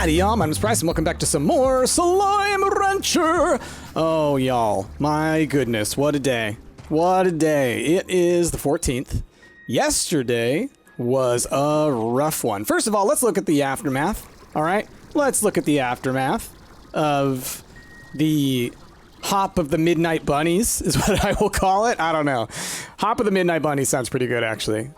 Howdy, y'all. My name's Bryce, and welcome back to some more Slime Rancher. Oh, y'all. My goodness, what a day. What a day. It is the 14th. Yesterday was a rough one. First of all, let's look at the aftermath. All right? Let's look at the aftermath of the Hop of the Midnight Bunnies, is what I will call it. I don't know. Hop of the Midnight Bunnies sounds pretty good, actually.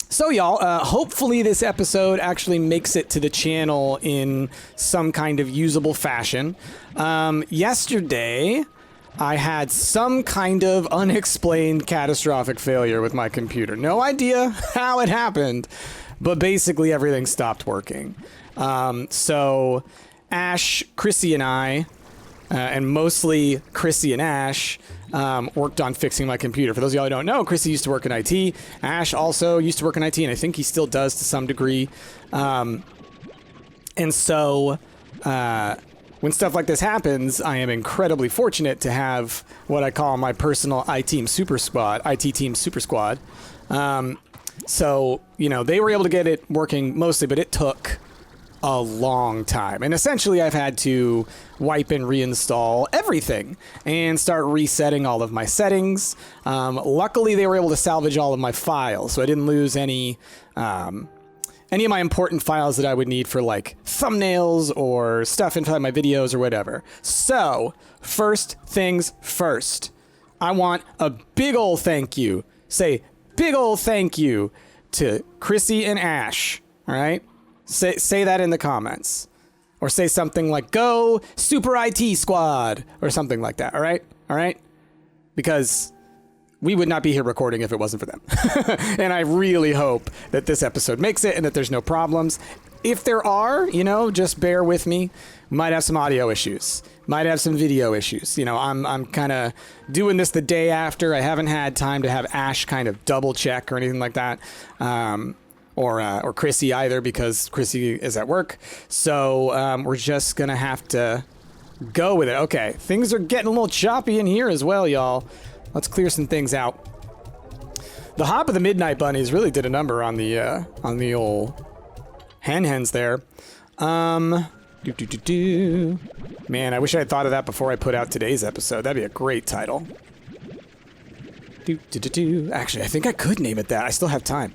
So y'all, hopefully this episode actually makes it to the channel in some kind of usable fashion. Yesterday, I had some kind of unexplained catastrophic failure with my computer. No idea how it happened, but basically everything stopped working. So Ash, Chrissy, and I, and mostly Chrissy and Ash, worked on fixing my computer. For those of y'all who don't know, Chrissy used to work in IT. Ash also used to work in IT, and I think he still does to some degree. And so when stuff like this happens, I am incredibly fortunate to have what I call my personal IT team super squad. So, you know, they were able to get it working mostly, but it took a long time. And essentially I've had to wipe and reinstall everything and start resetting all of my settings. Luckily they were able to salvage all of my files, so I didn't lose any of my important files that I would need for like thumbnails or stuff inside my videos or whatever. So first things first, I want a big ol' thank you. Say big ol' thank you to Chrissy and Ash. All right. Say that in the comments, or say something like "Go Super IT Squad" or something like that. All right, because we would not be here recording if it wasn't for them. And I really hope that this episode makes it and that there's no problems. If there are, you know, just bear with me. Might have some audio issues, might have some video issues. You know, I'm kind of doing this the day after. I haven't had time to have Ash kind of double check or anything like that. Or Chrissy either, because Chrissy is at work. So we're just gonna have to go with it. Okay, things are getting a little choppy in here as well, y'all. Let's clear some things out. The Hop of the Midnight Bunnies really did a number on the old hens there. Man, I wish I had thought of that before I put out today's episode. That'd be a great title. Actually, I think I could name it that. I still have time.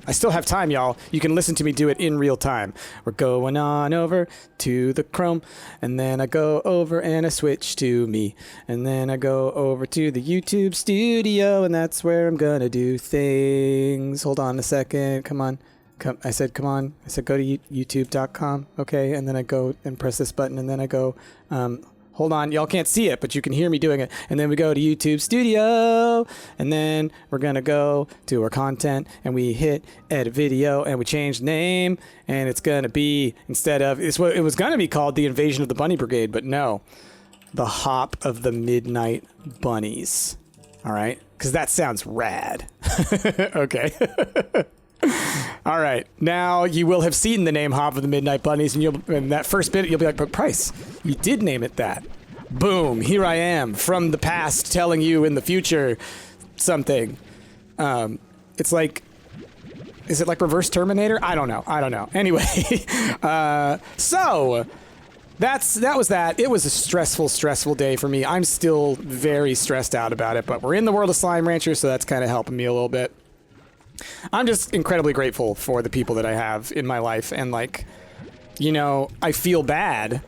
Y'all. You can listen to me do it in real time. We're going on over to the Chrome, and then I go over and I switch to me, and then I go over to the YouTube studio, and that's where I'm gonna do things. Hold on a second. Come on. I said come on. I said go to youtube.com. Okay, and then I go and press this button, and then I go, hold on, y'all can't see it, but you can hear me doing it. And then we go to YouTube Studio, and then we're gonna go to our content, and we hit edit video, and we change the name, and it's gonna be, it was gonna be called The Invasion of the Bunny Brigade, but no, The Hop of the Midnight Bunnies. All right, because that sounds rad. Okay. All right, now you will have seen the name Hop of the Midnight Bunnies, and in that first bit, you'll be like, but Price, you did name it that. Boom, here I am from the past telling you in the future something. It's like, is it like Reverse Terminator? I don't know. Anyway, so that was that. It was a stressful day for me. I'm still very stressed out about it, but we're in the world of Slime Rancher, so that's kind of helping me a little bit. I'm just incredibly grateful for the people that I have in my life, and like, you know, I feel bad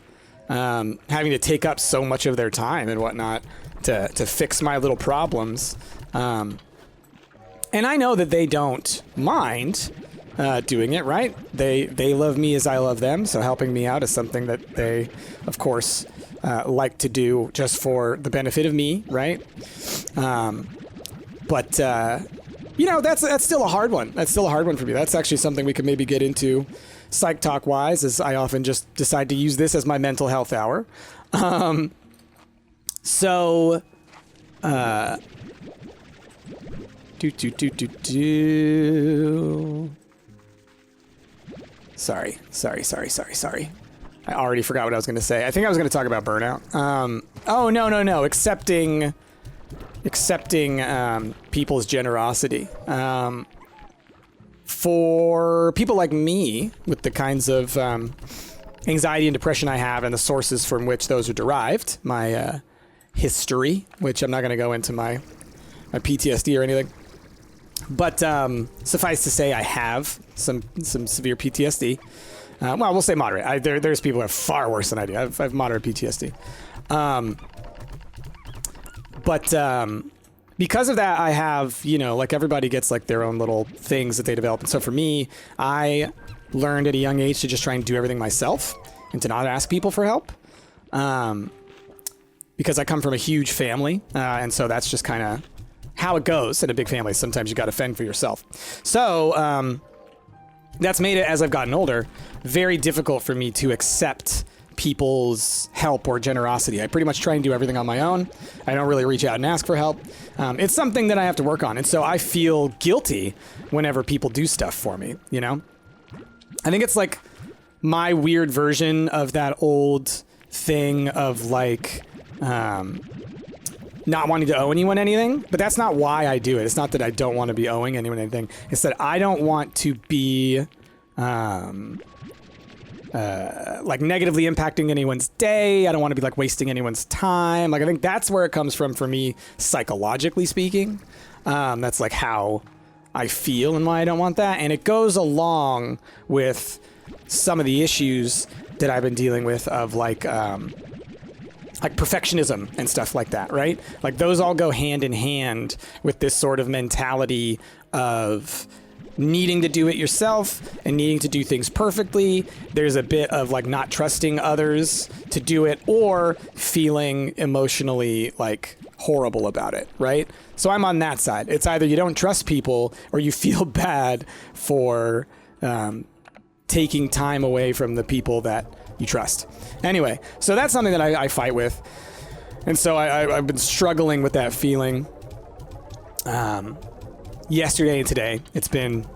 having to take up so much of their time and whatnot to fix my little problems. And I know that they don't mind doing it, right? They love me as I love them, so helping me out is something that they, of course, like to do just for the benefit of me, right? You know, that's still a hard one. That's still a hard one for me. That's actually something we could maybe get into psych talk wise, as I often just decide to use this as my mental health hour. Sorry. I already forgot what I was going to say. I think I was going to talk about burnout. Oh, no. Accepting people's generosity. for people like me, with the kinds of anxiety and depression I have and the sources from which those are derived, my history, which I'm not going to go into my PTSD or anything. But suffice to say, I have some severe PTSD. Well, we'll say moderate. There's people who have far worse than I do. I have moderate PTSD. But because of that, I have, you know, like everybody gets like their own little things that they develop. And so for me, I learned at a young age to just try and do everything myself and to not ask people for help. Because I come from a huge family. And so that's just kind of how it goes in a big family. Sometimes you got to fend for yourself. So that's made it, as I've gotten older, very difficult for me to accept people's help or generosity. I pretty much try and do everything on my own. I don't really reach out and ask for help. It's something that I have to work on. And so I feel guilty whenever people do stuff for me, you know? I think it's like my weird version of that old thing of like not wanting to owe anyone anything, but that's not why I do it. It's not that I don't want to be owing anyone anything. It's that I don't want to be like negatively impacting anyone's day. I don't want to be like wasting anyone's time. Like I think that's where it comes from for me, psychologically speaking. That's like how I feel and why I don't want that. And it goes along with some of the issues that I've been dealing with of like perfectionism and stuff like that, right? Like those all go hand in hand with this sort of mentality of needing to do it yourself and needing to do things perfectly. There's a bit of like not trusting others to do it or feeling emotionally like horrible about it, right? So I'm on that side. It's either you don't trust people or you feel bad for taking time away from the people that you trust. Anyway, so that's something that I fight with. And so I've been struggling with that feeling yesterday and today. It's been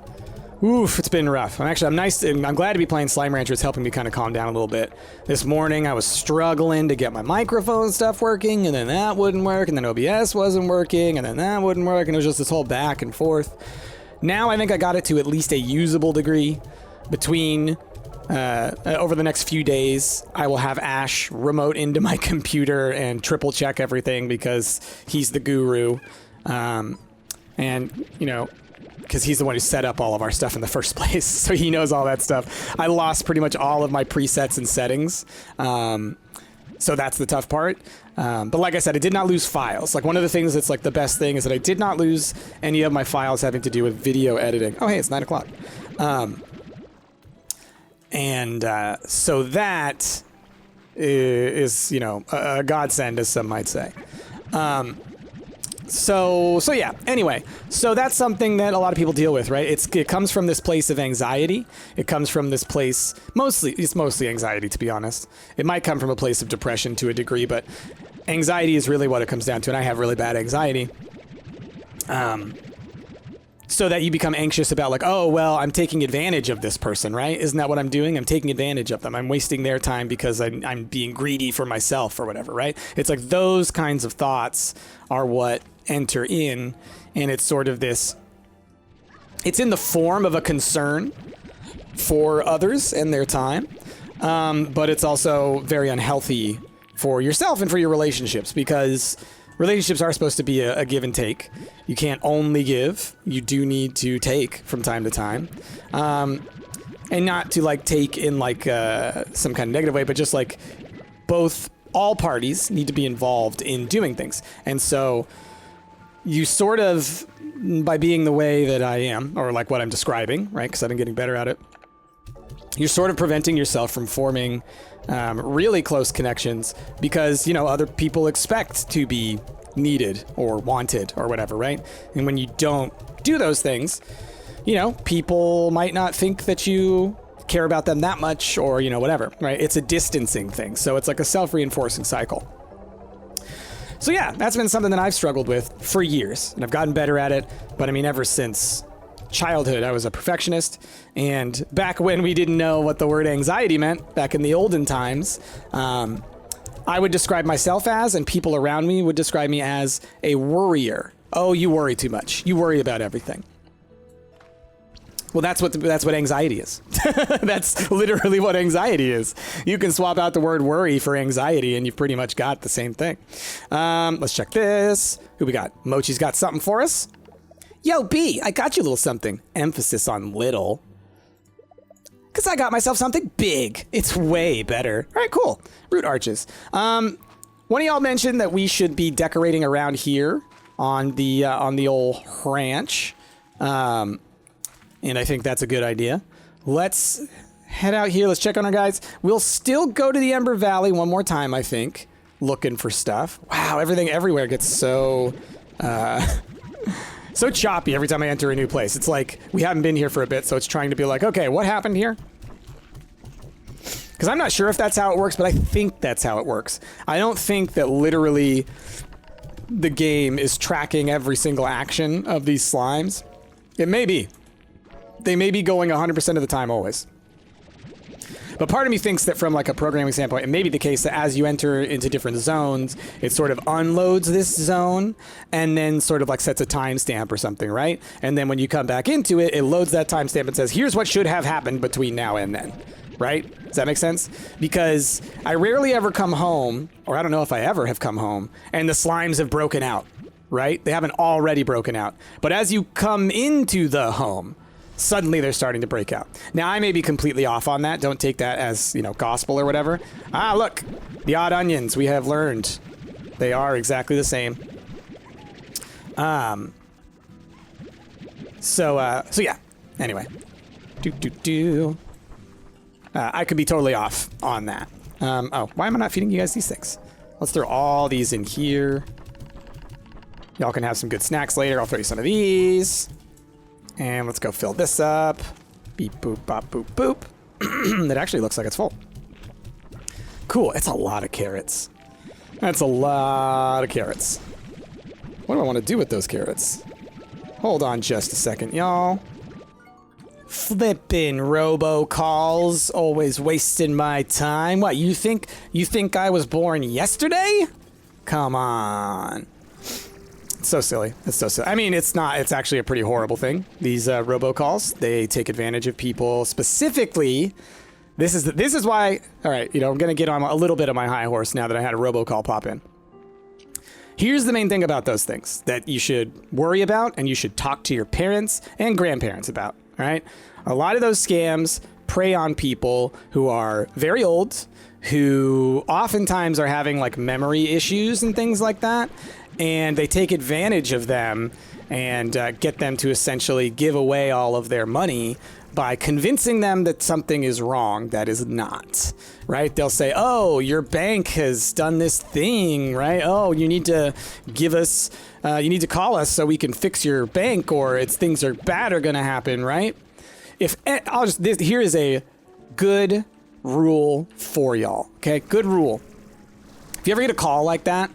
rough. I'm glad to be playing Slime Rancher. It's helping me kind of calm down a little bit. This morning I was struggling to get my microphone stuff working, and then that wouldn't work, and then OBS wasn't working, and then that wouldn't work, and it was just this whole back and forth. Now I think I got it to at least a usable degree. Between over the next few days, I will have Ash remote into my computer and triple check everything because he's the guru. And, you know, because he's the one who set up all of our stuff in the first place. So he knows all that stuff. I lost pretty much all of my presets and settings. So that's the tough part. But like I said, I did not lose files. Like one of the things that's like the best thing is that I did not lose any of my files having to do with video editing. Oh, hey, it's 9 o'clock. So that is, you know, a godsend, as some might say. So yeah, anyway, so that's something that a lot of people deal with, right? It comes from this place of anxiety. It comes from this place, it's mostly anxiety, to be honest. It might come from a place of depression to a degree, but anxiety is really what it comes down to, and I have really bad anxiety. So that you become anxious about like, oh, well, I'm taking advantage of this person, right? Isn't that what I'm doing? I'm taking advantage of them. I'm wasting their time because I'm being greedy for myself or whatever, right? It's like those kinds of thoughts are what enter in, and it's sort of this, it's in the form of a concern for others and their time, but it's also very unhealthy for yourself and for your relationships, because relationships are supposed to be a give and take. You can't only give. You do need to take from time to time. And not to like take in like some kind of negative way, but just like all parties need to be involved in doing things. And so you sort of, by being the way that I am, or like what I'm describing, right? Because I've been getting better at it. You're sort of preventing yourself from forming really close connections because, you know, other people expect to be needed or wanted or whatever, right? And when you don't do those things, you know, people might not think that you care about them that much or, you know, whatever, right? It's a distancing thing. So it's like a self-reinforcing cycle. So yeah, that's been something that I've struggled with for years, and I've gotten better at it. But I mean, ever since childhood, I was a perfectionist, and back when we didn't know what the word anxiety meant, back in the olden times, I would describe myself as, and people around me would describe me as, a worrier. Oh, you worry too much. You worry about everything. Well, that's what anxiety is. That's literally what anxiety is. You can swap out the word worry for anxiety, and you've pretty much got the same thing. Let's check this. Who we got? Mochi's got something for us. Yo, B, I got you a little something. Emphasis on little. Because I got myself something big. It's way better. All right, cool. Root arches. One of y'all mentioned that we should be decorating around here on the old ranch. And I think that's a good idea. Let's head out here. Let's check on our guys. We'll still go to the Ember Valley one more time, I think, looking for stuff. Wow, everything everywhere gets so so choppy every time I enter a new place. It's like we haven't been here for a bit, so it's trying to be like, okay, what happened here? Because I'm not sure if that's how it works, but I think that's how it works. I don't think that literally the game is tracking every single action of these slimes. It may be. They may be going 100% of the time always. But part of me thinks that from like a programming standpoint, it may be the case that as you enter into different zones, it sort of unloads this zone and then sort of like sets a timestamp or something, right? And then when you come back into it, it loads that timestamp and says, here's what should have happened between now and then, right? Does that make sense? Because I rarely ever come home, or I don't know if I ever have come home, and the slimes have broken out, right? They haven't already broken out. But as you come into the home, suddenly they're starting to break out. Now, I may be completely off on that. Don't take that as, you know, gospel or whatever. Ah, look, the odd onions, we have learned. They are exactly the same. So yeah, anyway. I could be totally off on that. Oh, why am I not feeding you guys these things? Let's throw all these in here. Y'all can have some good snacks later. I'll throw you some of these. And let's go fill this up. Beep, boop, bop, boop, boop. It actually looks like it's full. Cool. It's a lot of carrots. That's a lot of carrots. What do I want to do with those carrots? Hold on just a second, y'all. Flippin' robocalls, always wasting my time. What, you think I was born yesterday? Come on. It's so silly. It's so silly. I mean, it's not. It's actually a pretty horrible thing. These robocalls, they take advantage of people. Specifically, this is why. All right, you know, I'm gonna get on a little bit of my high horse now that I had a robocall pop in. Here's the main thing about those things that you should worry about, and you should talk to your parents and grandparents about. All right, a lot of those scams prey on people who are very old, who oftentimes are having like memory issues and things like that. And they take advantage of them and get them to essentially give away all of their money by convincing them that something is wrong that is not, right? They'll say, oh, your bank has done this thing, right? Oh, you need to give us, you need to call us so we can fix your bank, or things are bad are going to happen, right? Here is a good rule for y'all, okay? Good rule. If you ever get a call like that,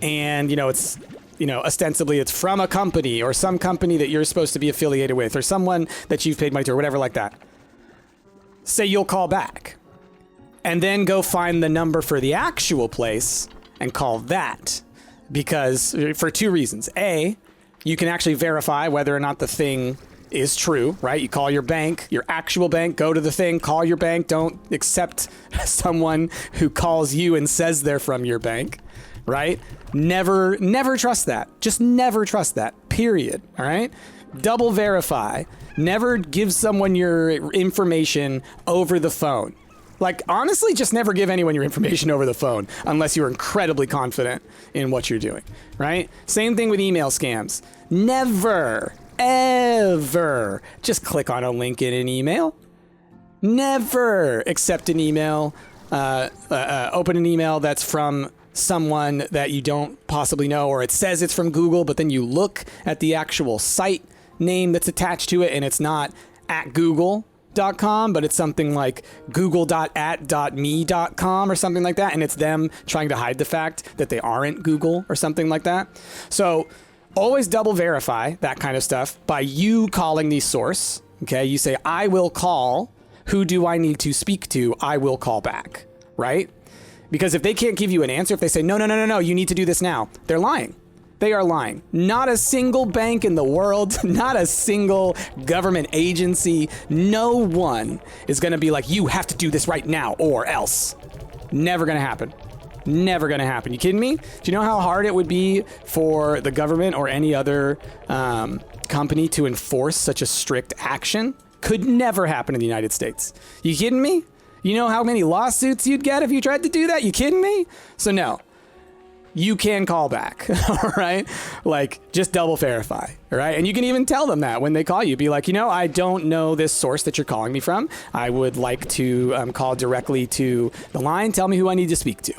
and, you know, it's, you know, ostensibly it's from a company or some company that you're supposed to be affiliated with or someone that you've paid money to or whatever like that. Say you'll call back and then go find the number for the actual place and call that, because for two reasons. A, you can actually verify whether or not the thing is true, right? You call your bank, your actual bank, go to the thing, call your bank. Don't accept someone who calls you and says they're from your bank. Right? Never trust that. Just never trust that, period. All right? Double verify. Never give someone your information over the phone. Like, honestly, just never give anyone your information over the phone unless you're incredibly confident in what you're doing, right? Same thing with email scams. Never, ever just click on a link in an email. Never accept an email, open an email that's from someone that you don't possibly know, or it says it's from Google, but then you look at the actual site name that's attached to it and it's not at google.com, but it's something like google.at.me.com or something like that, and it's them trying to hide the fact that they aren't Google or something like that. So always double verify that kind of stuff by you calling the source. Okay, you say, I will call. Who do I need to speak to? I will call back, right? Because if they can't give you an answer, if they say, no, you need to do this now, they're lying. They are lying. Not a single bank in the world, not a single government agency, no one is going to be like, you have to do this right now or else. Never going to happen. Never going to happen. You kidding me? Do you know how hard it would be for the government or any other company to enforce such a strict action? Could never happen in the United States. You kidding me? You know how many lawsuits you'd get if you tried to do that? You kidding me? So no. You can call back, all right? Like, just double verify, all right? And you can even tell them that when they call you. Be like, you know, I don't know this source that you're calling me from. I would like to call directly to the line. Tell me who I need to speak to,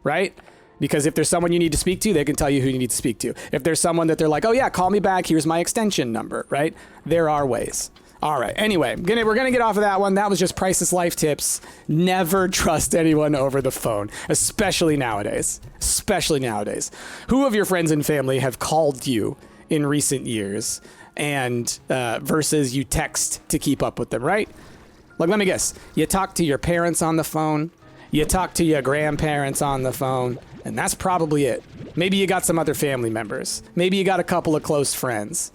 right? Because if there's someone you need to speak to, they can tell you who you need to speak to. If there's someone that they're like, oh yeah, call me back, here's my extension number, right? There are ways. All right. Anyway, we're going to get off of that one. That was just Priceless Life Tips. Never trust anyone over the phone, especially nowadays. Especially nowadays. Who of your friends and family have called you in recent years and versus you text to keep up with them, right? Like, let me guess. You talk to your parents on the phone. You talk to your grandparents on the phone. And that's probably it. Maybe you got some other family members. Maybe you got a couple of close friends.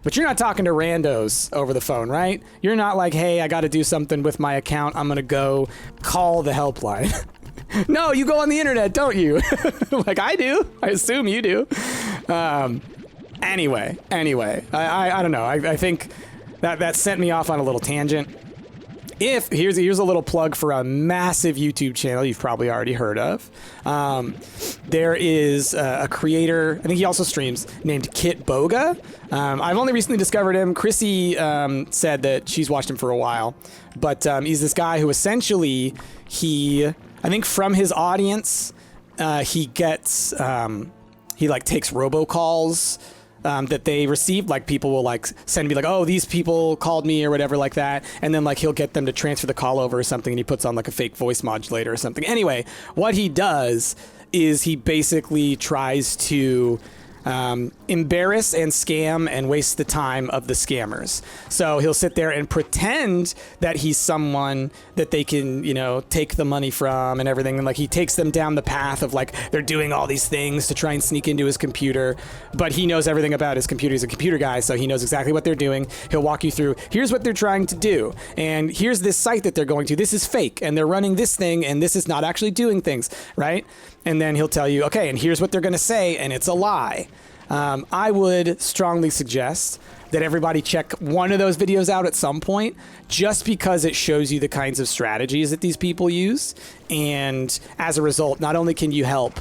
But you're not talking to randos over the phone, right? You're not like, hey, I got to do something with my account. I'm going to go call the helpline. No, you go on the internet, don't you? Like I do. I assume you do. Anyway, I don't know. I think that sent me off on a little tangent. Here's a little plug for a massive YouTube channel you've probably already heard of. There is a creator, I think he also streams, named Kit Boga. I've only recently discovered him. Chrissy said that she's watched him for a while, but he's this guy who essentially I think from his audience, he gets he like takes robocalls that they received. Like people will like send me like, oh, these people called me or whatever like that. And then like he'll get them to transfer the call over or something. And he puts on like a fake voice modulator or something. Anyway, what he does is he basically tries to embarrass and scam and waste the time of the scammers. So he'll sit there and pretend that he's someone that they can, you know, take the money from and everything. And like he takes them down the path of like they're doing all these things to try and sneak into his computer, but he knows everything about his computer. He's a computer guy, so he knows exactly what they're doing. He'll walk you through, here's what they're trying to do, and here's this site that they're going to. This is fake, and they're running this thing, and this is not actually doing things, right? And then he'll tell you, okay, and here's what they're going to say, and it's a lie. I would strongly suggest that everybody check one of those videos out at some point, just because it shows you the kinds of strategies that these people use. And as a result, not only can you help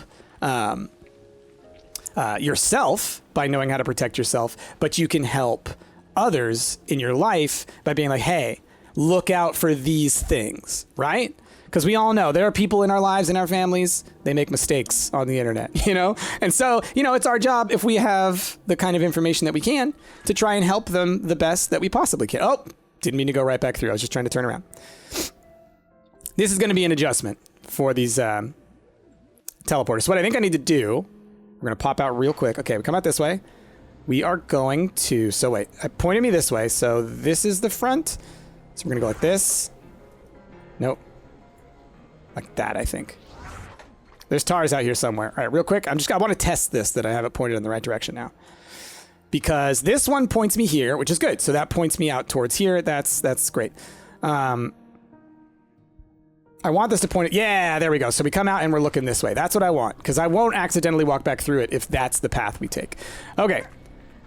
yourself by knowing how to protect yourself, but you can help others in your life by being like, hey, look out for these things, right? Because we all know there are people in our lives, in our families, they make mistakes on the internet, you know? And so, you know, it's our job, if we have the kind of information that we can, to try and help them the best that we possibly can. Oh, didn't mean to go right back through. I was just trying to turn around. This is going to be an adjustment for these teleporters. So what I think I need to do, we're going to pop out real quick. Okay, we come out this way. We are going to, so wait, I pointed me this way. So this is the front. So we're going to go like this. Nope. Like that, I think. There's tars out here somewhere. All right, real quick. I want to test this, that I have it pointed in the right direction now. Because this one points me here, which is good. So that points me out towards here. That's great. I want this to point it. Yeah, there we go. So we come out and we're looking this way. That's what I want, because I won't accidentally walk back through it if that's the path we take. Okay.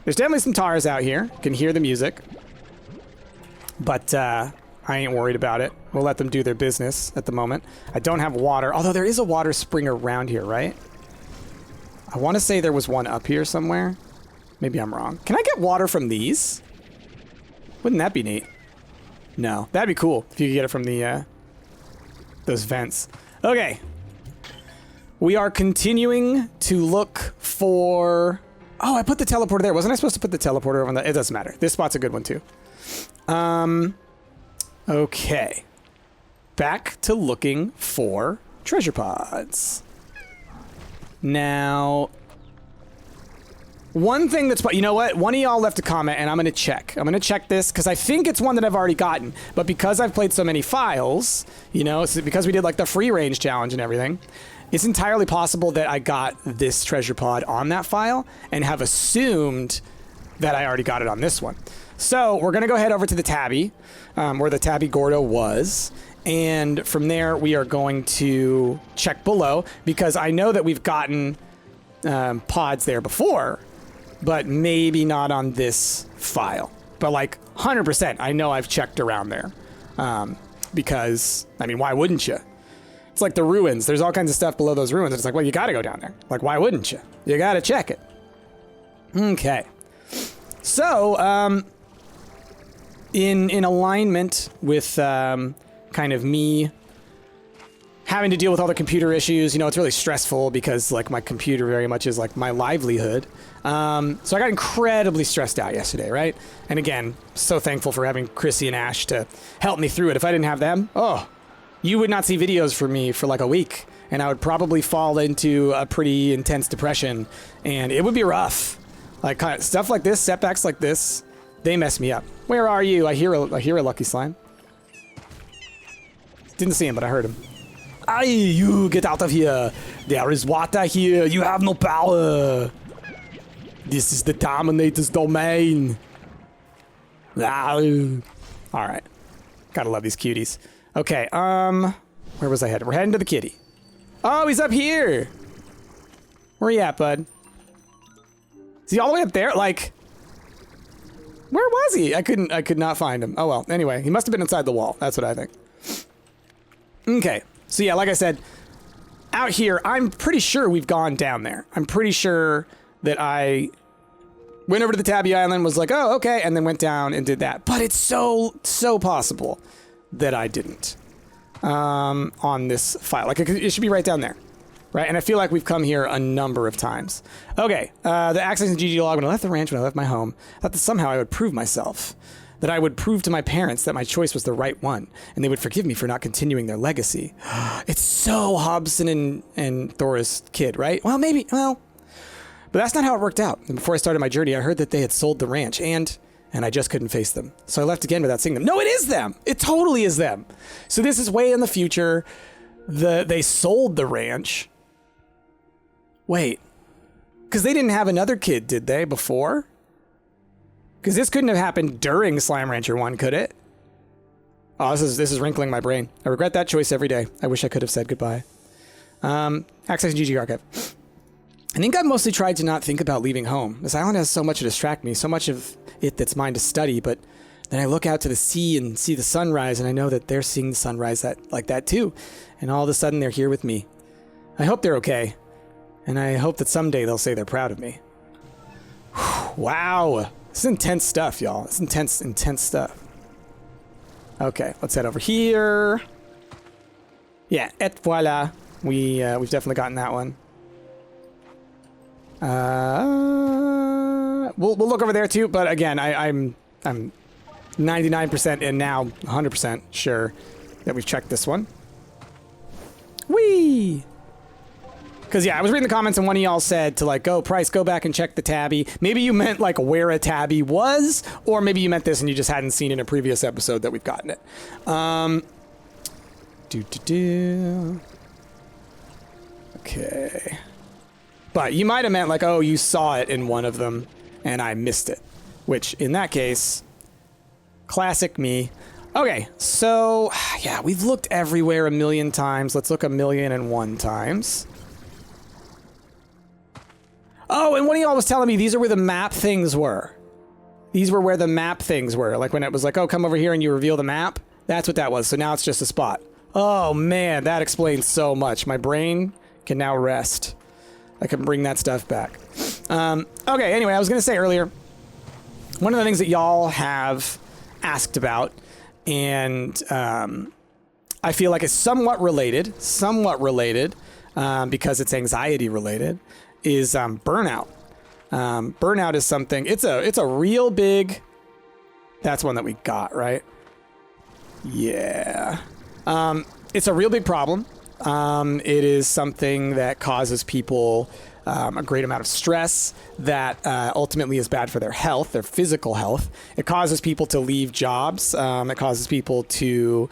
There's definitely some tars out here. You can hear the music. But I ain't worried about it. We'll let them do their business at the moment. I don't have water, although there is a water spring around here, right? I want to say there was one up here somewhere. Maybe I'm wrong. Can I get water from these? Wouldn't that be neat? No, that'd be cool if you could get it from the those vents. Okay. We are continuing to look for... Oh, I put the teleporter there. Wasn't I supposed to put the teleporter over on the... It doesn't matter. This spot's a good one too. Okay. Back to looking for treasure pods. Now, one thing that's... You know what? One of y'all left a comment, and I'm going to check. I'm going to check this, because I think it's one that I've already gotten. But because I've played so many files, you know, because we did like the free range challenge and everything, it's entirely possible that I got this treasure pod on that file and have assumed that I already got it on this one. So we're going to go head over to the tabby, where the tabby Gordo was. And from there, we are going to check below, because I know that we've gotten pods there before, but maybe not on this file. But like 100%, I know I've checked around there. Because, I mean, why wouldn't you? It's like the ruins. There's all kinds of stuff below those ruins. It's like, well, you got to go down there. Like, why wouldn't you? You got to check it. Okay. So, in alignment with kind of me having to deal with all the computer issues, you know, it's really stressful because like my computer very much is like my livelihood. So I got incredibly stressed out yesterday, right? And again, so thankful for having Chrissy and Ash to help me through it. If I didn't have them, oh, you would not see videos from me for like a week, and I would probably fall into a pretty intense depression, and it would be rough. Like kind of stuff like this, setbacks like this, they mess me up. Where are you? I hear a lucky slime. Didn't see him, but I heard him. Aye, you get out of here. There is water here. You have no power. This is the Dominator's domain. All right. Gotta love these cuties. Okay, where was I headed? We're heading to the kitty. Oh, he's up here. Where you at, bud? Is he all the way up there? Like, where was he? I could not find him. Oh well, anyway, he must have been inside the wall. That's what I think. Okay, so yeah, like I said, out here, I'm pretty sure we've gone down there. I'm pretty sure that I went over to the Tabby Island, was like, oh, okay, and then went down and did that. But it's so possible that I didn't on this file. Like, it should be right down there, right? And I feel like we've come here a number of times. Okay, the access and GG log. When I left the ranch, when I left my home, I thought that somehow I would prove myself. That I would prove to my parents that my choice was the right one, and they would forgive me for not continuing their legacy. It's so Hobson and Thor's kid, right? Well, maybe, well, but that's not how it worked out. And before I started my journey, I heard that they had sold the ranch, and I just couldn't face them. So I left again without seeing them. No, it is them. It totally is them. So this is way in the future. They sold the ranch. Wait, because they didn't have another kid, did they, before? Because this couldn't have happened during Slime Rancher 1, could it? Oh, this is wrinkling my brain. I regret that choice every day. I wish I could have said goodbye. Access GG Archive. I think I've mostly tried to not think about leaving home. This island has so much to distract me, so much of it that's mine to study, but then I look out to the sea and see the sunrise, and I know that they're seeing the sunrise like that too. And all of a sudden, they're here with me. I hope they're okay. And I hope that someday they'll say they're proud of me. Wow. This is intense stuff, y'all. It's intense stuff. Okay, let's head over here. Yeah, et voila. We've definitely gotten that one. We'll look over there too, but again, I'm 99% and now 100% sure that we've checked this one. Whee! Because, yeah, I was reading the comments and one of y'all said to, like, Price, go back and check the tabby. Maybe you meant, like, where a tabby was, or maybe you meant this and you just hadn't seen in a previous episode that we've gotten it. Okay. But you might have meant, like, oh, you saw it in one of them and I missed it. Which, in that case, classic me. Okay, so, yeah, we've looked everywhere a million times. Let's look 1,000,001 times. Oh, and one of y'all was telling me these are where the map things were. These were where the map things were. Like when it was like, oh, come over here and you reveal the map. That's what that was. So now it's just a spot. Oh, man, that explains so much. My brain can now rest. I can bring that stuff back. Okay, anyway, I was going to say earlier, one of the things that y'all have asked about, and I feel like it's somewhat related, because it's anxiety related, is burnout. Burnout is something, it's a real big, that's one that we got, right? Yeah. It's a real big problem. It is something that causes people a great amount of stress that ultimately is bad for their health, their physical health. It causes people to leave jobs. It causes people to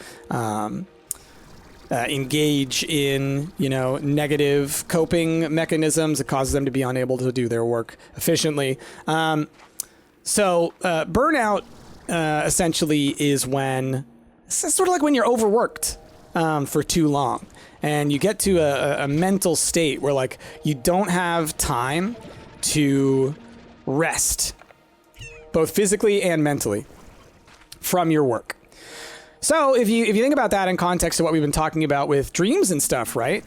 engage in, negative coping mechanisms. It causes them to be unable to do their work efficiently. So burnout essentially is when, it's sort of like when you're overworked for too long. And you get to a mental state where, like, you don't have time to rest, both physically and mentally, from your work. So if you think about that in context of what we've been talking about with dreams and stuff, right?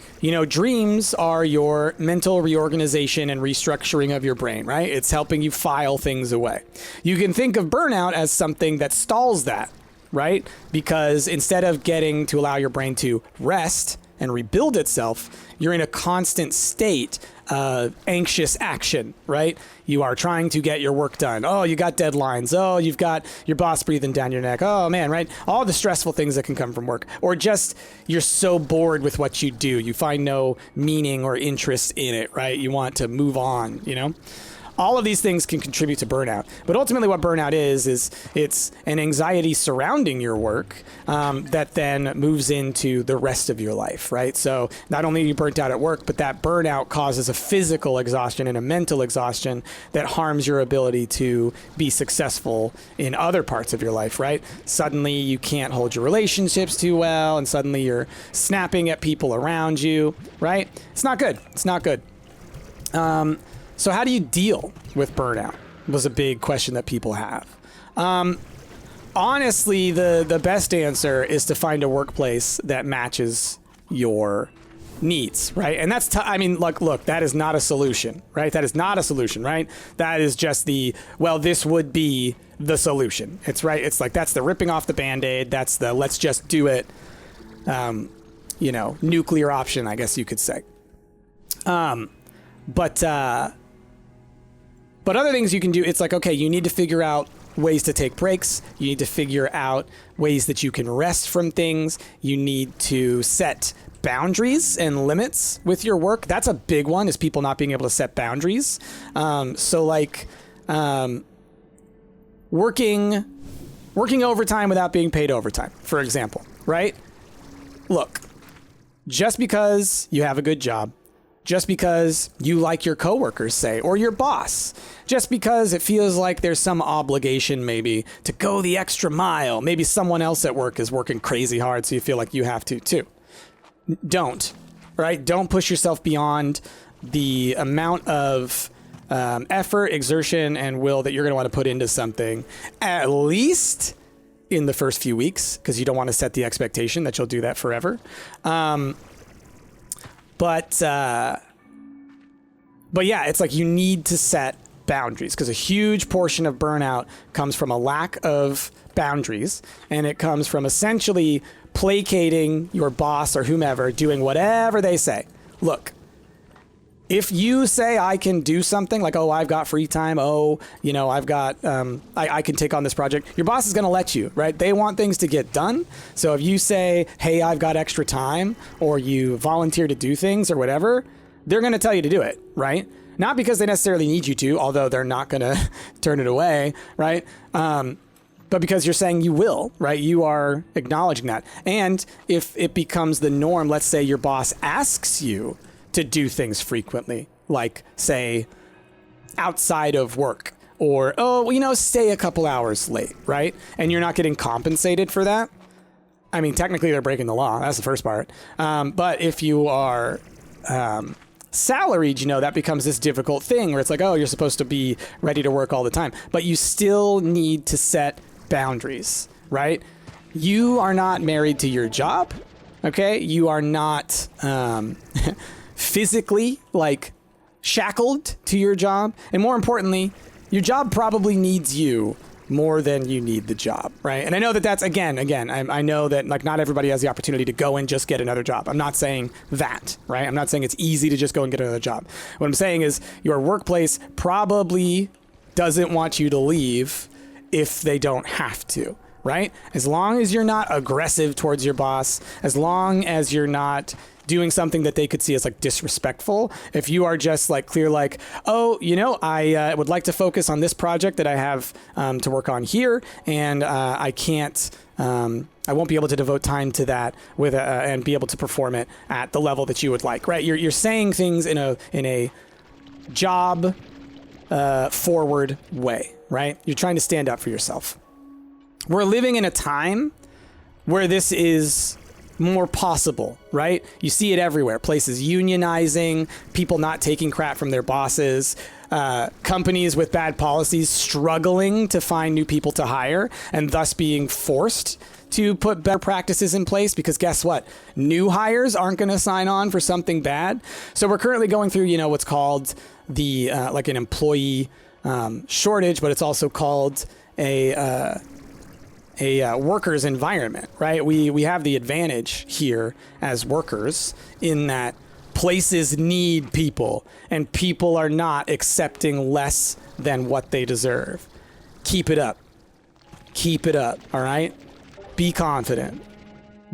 Dreams are your mental reorganization and restructuring of your brain, right? It's helping you file things away. You can think of burnout as something that stalls that, right? Because instead of getting to allow your brain to rest and rebuild itself, you're in a constant state of anxious action, right? You are trying to get your work done. Oh, you got deadlines. Oh, you've got your boss breathing down your neck. Oh man, right? All the stressful things that can come from work. Or just you're so bored with what you do. You find no meaning or interest in it, right? You want to move on, All of these things can contribute to burnout. But ultimately what burnout is it's an anxiety surrounding your work that then moves into the rest of your life, right? So not only are you burnt out at work, but that burnout causes a physical exhaustion and a mental exhaustion that harms your ability to be successful in other parts of your life, right? Suddenly you can't hold your relationships too well, and suddenly you're snapping at people around you, right? It's not good. It's not good. So how do you deal with burnout was a big question that people have. Honestly, the best answer is to find a workplace that matches your needs, right? And that's, look, that is not a solution, right? That is not a solution, right? That is just this would be the solution. It's right. It's like, that's the ripping off the Band-Aid. That's the, let's just do it, nuclear option, I guess you could say. But other things you can do, it's like, okay, you need to figure out ways to take breaks. You need to figure out ways that you can rest from things. You need to set boundaries and limits with your work. That's a big one, is people not being able to set boundaries. Working overtime without being paid overtime, for example, right? Look, just because you have a good job, just because you like your coworkers, say, or your boss, just because it feels like there's some obligation maybe to go the extra mile. Maybe someone else at work is working crazy hard, so you feel like you have to too. Don't, right? Don't push yourself beyond the amount of effort, exertion, and will that you're going to want to put into something, at least in the first few weeks, because you don't want to set the expectation that you'll do that forever. But yeah, it's like you need to set boundaries, because a huge portion of burnout comes from a lack of boundaries, and it comes from essentially placating your boss or whomever, doing whatever they say. Look, if you say I can do something like, oh, I've got free time, I've got, I can take on this project, your boss is going to let you, right? They want things to get done. So if you say, hey, I've got extra time, or you volunteer to do things or whatever, they're going to tell you to do it, right? Not because they necessarily need you to, although they're not going to turn it away, right? But because you're saying you will, right? You are acknowledging that. And if it becomes the norm, let's say your boss asks you to do things frequently, like, say, outside of work, or, stay a couple hours late, right? And you're not getting compensated for that. I mean, technically they're breaking the law. That's the first part. But if you are salaried, that becomes this difficult thing where it's like, oh, you're supposed to be ready to work all the time. But you still need to set boundaries, right? You are not married to your job, okay? You are not physically, shackled to your job. And more importantly, your job probably needs you more than you need the job, right? And I know that that's, again, I know that not everybody has the opportunity to go and just get another job. I'm not saying that, right? I'm not saying it's easy to just go and get another job. What I'm saying is your workplace probably doesn't want you to leave if they don't have to, right? As long as you're not aggressive towards your boss, as long as you're not doing something that they could see as like disrespectful. If you are just like clear, like, oh, you know, I would like to focus on this project that I have to work on here, and I can't, I won't be able to devote time to that with and be able to perform it at the level that you would like, right? You're saying things in a job forward way, right? You're trying to stand up for yourself. We're living in a time where this is more possible, right? You see it everywhere. Places unionizing, people not taking crap from their bosses, companies with bad policies struggling to find new people to hire and thus being forced to put better practices in place because guess what? New hires aren't going to sign on for something bad. So we're currently going through, you know, what's called the like an employee shortage, but it's also called a workers environment, right? We have the advantage here as workers in that places need people and people are not accepting less than what they deserve. Keep it up. Keep it up, all right? Be confident.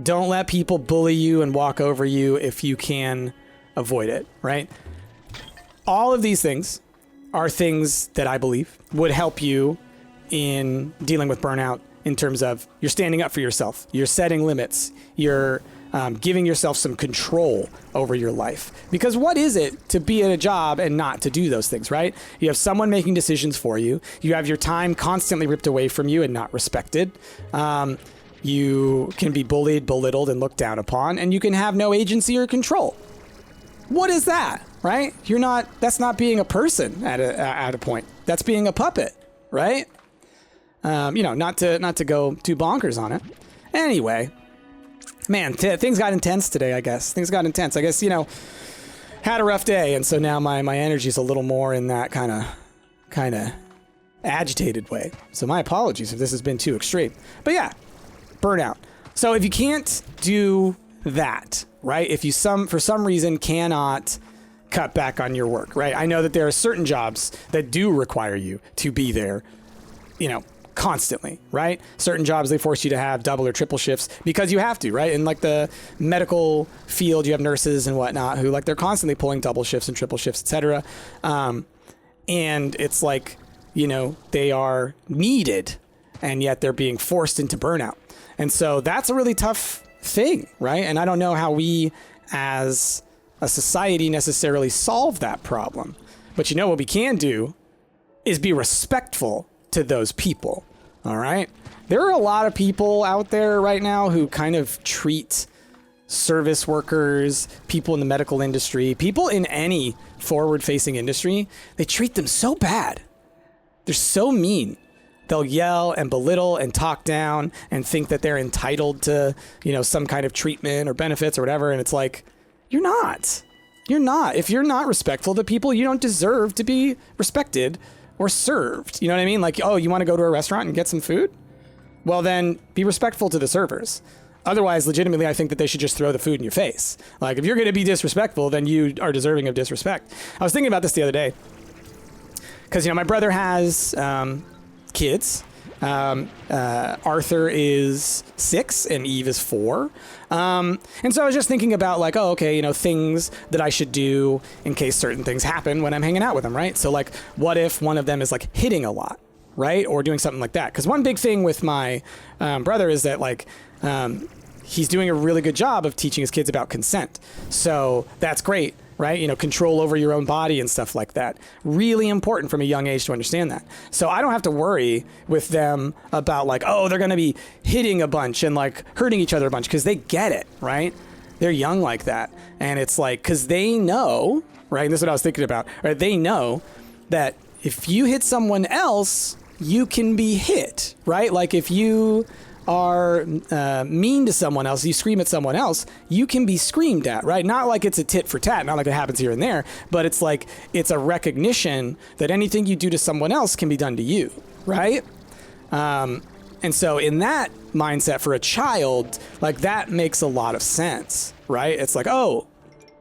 Don't let people bully you and walk over you if you can avoid it, right? All of these things are things that I believe would help you in dealing with burnout in terms of you're standing up for yourself, you're setting limits, you're giving yourself some control over your life. Because what is it to be at a job and not to do those things, right? You have someone making decisions for you. You have your time constantly ripped away from you and not respected. You can be bullied, belittled, and looked down upon, and you can have no agency or control. What is that, right? That's not being a person at a point. That's being a puppet, right? You know, not to go too bonkers on it. Anyway, man, things got intense today, I guess. Things got intense. I guess, you know, had a rough day, and so now my energy's a little more in that kind of agitated way. So my apologies if this has been too extreme. But yeah, burnout. So if you can't do that, right? If you for some reason cannot cut back on your work, right? I know that there are certain jobs that do require you to be there, you know, constantly, right? Certain jobs, they force you to have double or triple shifts because you have to, right? In like the medical field, you have nurses and whatnot who like, they're constantly pulling double shifts and triple shifts, etc. And it's like, you know, they are needed and yet they're being forced into burnout. And so that's a really tough thing, right? And I don't know how we as a society necessarily solve that problem. But you know what we can do is be respectful to those people, all right? There are a lot of people out there right now who kind of treat service workers, people in the medical industry, people in any forward-facing industry, they treat them so bad. They're so mean. They'll yell and belittle and talk down and think that they're entitled to, you know, some kind of treatment or benefits or whatever. And it's like, you're not. You're not. If you're not respectful to people, you don't deserve to be respected or served. You know what I mean? Like, oh, you want to go to a restaurant and get some food? Well, then be respectful to the servers. Otherwise, legitimately, I think that they should just throw the food in your face. Like, if you're going to be disrespectful, then you are deserving of disrespect. I was thinking about this the other day because, you know, my brother has kids. Arthur is 6 and Eve is 4. And so I was just thinking about like, oh, okay, you know, things that I should do in case certain things happen when I'm hanging out with them, right? So like, what if one of them is like hitting a lot, right? Or doing something like that? Because one big thing with my brother is that like, he's doing a really good job of teaching his kids about consent. So that's great, right? You know, control over your own body and stuff like that. Really important from a young age to understand that. So I don't have to worry with them about like, oh, they're going to be hitting a bunch and like hurting each other a bunch because they get it, right? They're young like that. And it's like, because they know, right? This is what I was thinking about, right? They know that if you hit someone else, you can be hit, right? Like if you are mean to someone else, you scream at someone else, you can be screamed at, right? Not like it's a tit for tat, not like it happens here and there, but it's like it's a recognition that anything you do to someone else can be done to you, right? And so in that mindset for a child, like that makes a lot of sense, right? It's like, oh,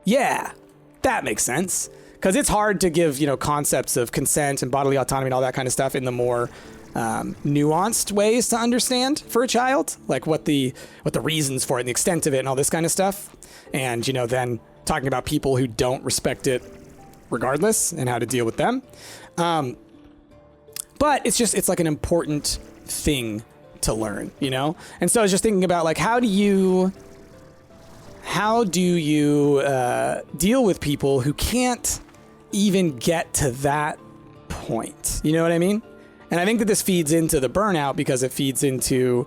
yeah, that makes sense. because it's hard to give, you know, concepts of consent and bodily autonomy and all that kind of stuff in the more nuanced ways to understand for a child, like what the reasons for it and the extent of it and all this kind of stuff. And, you know, then talking about people who don't respect it regardless and how to deal with them. But it's like an important thing to learn, you know? And so I was just thinking about, like, how do you deal with people who can't even get to that point? You know what I mean? And I think that this feeds into the burnout because it feeds into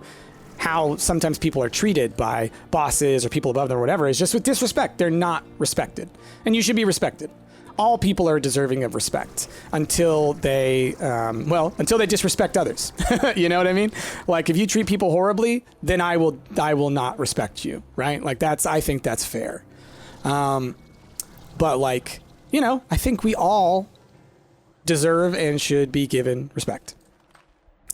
how sometimes people are treated by bosses or people above them or whatever, is just with disrespect. They're not respected. And you should be respected. All people are deserving of respect until they, until they disrespect others. You know what I mean? Like, if you treat people horribly, then I will not respect you, right? Like, I think that's fair. But, like, you know, I think we all deserve and should be given respect.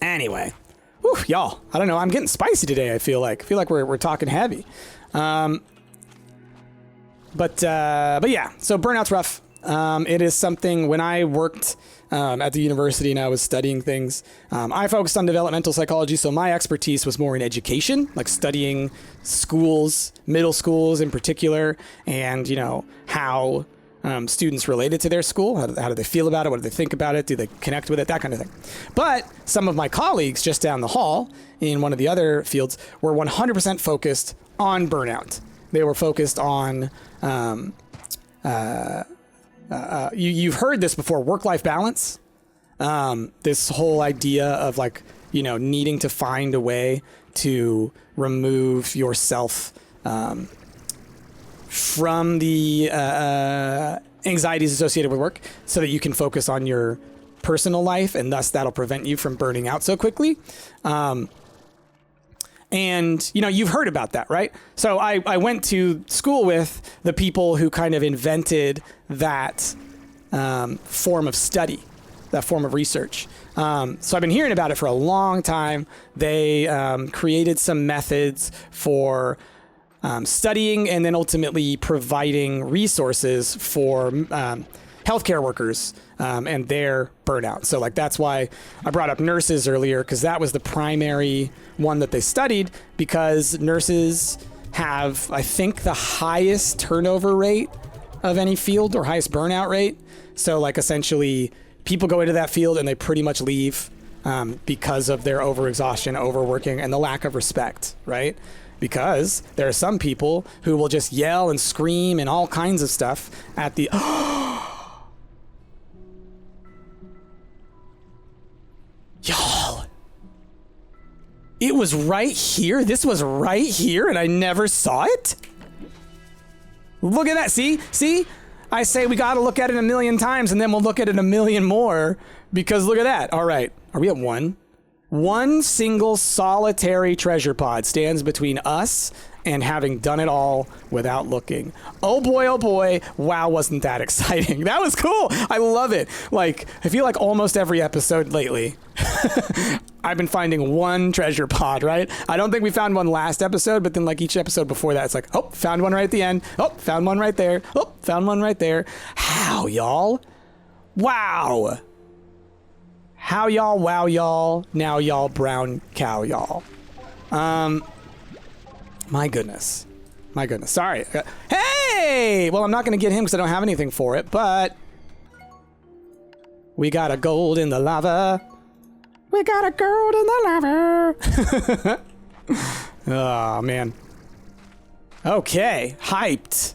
Anyway, whew, y'all, I don't know. I'm getting spicy today. I feel like we're talking heavy. But yeah, so burnout's rough. It is something when I worked at the university and I was studying things, I focused on developmental psychology. So my expertise was more in education, like studying schools, middle schools in particular, and, you know, how students related to their school. How do they feel about it? What do they think about it? Do they connect with it? That kind of thing. But some of my colleagues just down the hall in one of the other fields were 100% focused on burnout. They were focused on, you've heard this before, work-life balance. This whole idea of, like, you know, needing to find a way to remove yourself from the anxieties associated with work so that you can focus on your personal life, and thus that'll prevent you from burning out so quickly. And, you know, you've heard about that, right? So I went to school with the people who kind of invented that form of study, that form of research. So I've been hearing about it for a long time. They created some methods for studying and then ultimately providing resources for healthcare workers and their burnout. So, like, that's why I brought up nurses earlier, because that was the primary one that they studied, because nurses have, I think, the highest turnover rate of any field, or highest burnout rate. So, like, essentially people go into that field and they pretty much leave because of their overexhaustion, overworking, and the lack of respect, right? Because there are some people who will just yell and scream and all kinds of stuff at the... Y'all, it was right here. This was right here, and I never saw it. Look at that. See? I say we got to look at it a million times, and then we'll look at it a million more, because look at that. All right. Are we at one? One single solitary treasure pod stands between us and having done it all without looking. Oh boy, wow, wasn't that exciting. That was cool. I love it. Like, I feel like almost every episode lately, I've been finding one treasure pod, right? I don't think we found one last episode, but then, like, each episode before that, it's like, oh, found one right at the end. Oh, found one right there. Oh, found one right there. How, y'all? Wow. How y'all, wow y'all, now y'all, brown cow y'all. My goodness. Sorry. Hey! Well, I'm not going to get him because I don't have anything for it, but we got a gold in the lava. We got a gold in the lava. Oh, man. Okay. Hyped.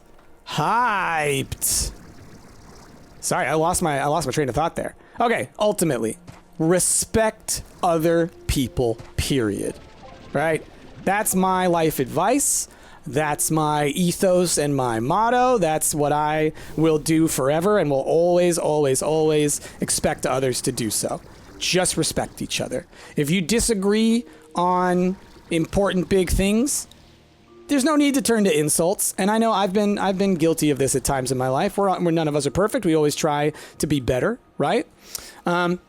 Sorry, I lost my train of thought there. Okay, ultimately, respect other people, period. Right? That's my life advice. That's my ethos and my motto. That's what I will do forever and will always expect others to do so. Just respect each other. If you disagree on important big things, there's no need to turn to insults. And I know I've been guilty of this at times in my life. We're none of us are perfect. We always try to be better, right? Don't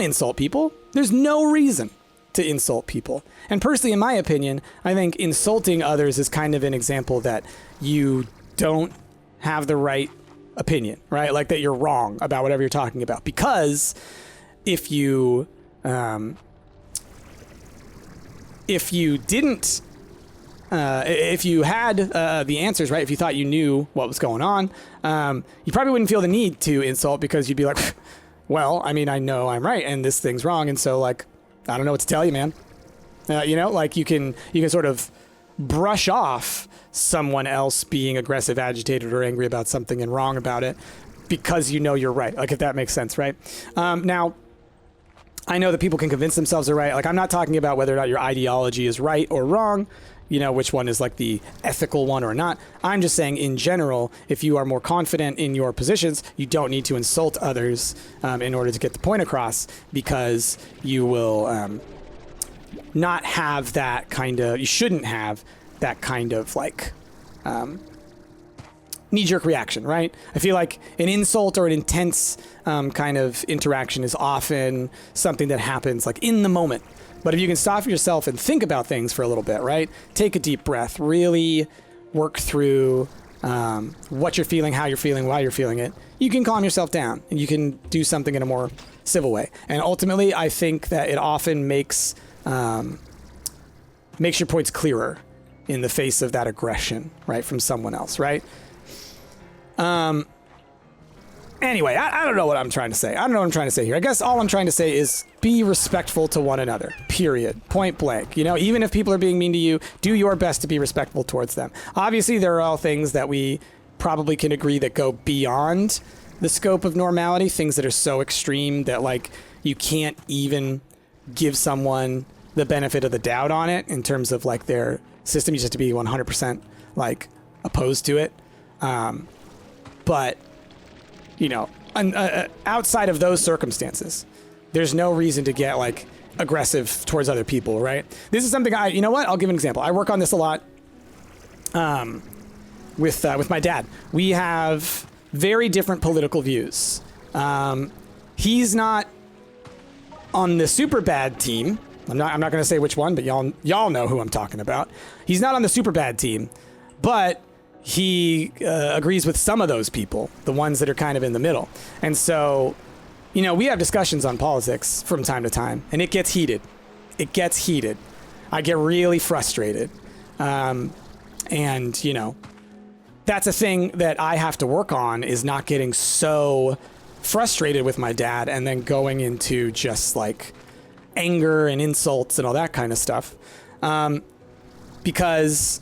insult people. There's no reason to insult people. And personally, in my opinion, I think insulting others is kind of an example that you don't have the right opinion, right? Like that you're wrong about whatever you're talking about. Because if you didn't, if you had the answers, right? If you thought you knew what was going on, you probably wouldn't feel the need to insult, because you'd be like, well, I mean, I know I'm right and this thing's wrong. And so like, I don't know what to tell you, man. You know, like you can sort of brush off someone else being aggressive, agitated, or angry about something and wrong about it because you know you're right. Like, if that makes sense, right? Now, I know that people can convince themselves they're right. Like, I'm not talking about whether or not your ideology is right or wrong, you know, which one is like the ethical one or not. I'm just saying in general, if you are more confident in your positions, you don't need to insult others in order to get the point across, because you will not have that kind of, you shouldn't have that kind of like knee-jerk reaction, right? I feel like an insult or an intense kind of interaction is often something that happens like in the moment. But if you can stop yourself and think about things for a little bit, right? Take a deep breath, really work through what you're feeling, how you're feeling, why you're feeling it. You can calm yourself down and you can do something in a more civil way. And ultimately, I think that it often makes your points clearer in the face of that aggression, right, from someone else, right? Anyway, I don't know what I'm trying to say. I don't know what I'm trying to say here. I guess all I'm trying to say is be respectful to one another, period, point blank. You know, even if people are being mean to you, do your best to be respectful towards them. Obviously, there are all things that we probably can agree that go beyond the scope of normality, things that are so extreme that, like, you can't even give someone the benefit of the doubt on it in terms of, like, their system. You just have to be 100%, like, opposed to it. But, you know, outside of those circumstances, there's no reason to get, like, aggressive towards other people, right? This is something you know what? I'll give an example. I work on this a lot with my dad. We have very different political views. He's not on the super bad team. I'm not going to say which one, but y'all know who I'm talking about. He's not on the super bad team, but he agrees with some of those people, the ones that are kind of in the middle. And so, you know, we have discussions on politics from time to time, and it gets heated. It gets heated. I get really frustrated. And, you know, that's a thing that I have to work on, is not getting so frustrated with my dad and then going into just like anger and insults and all that kind of stuff. Because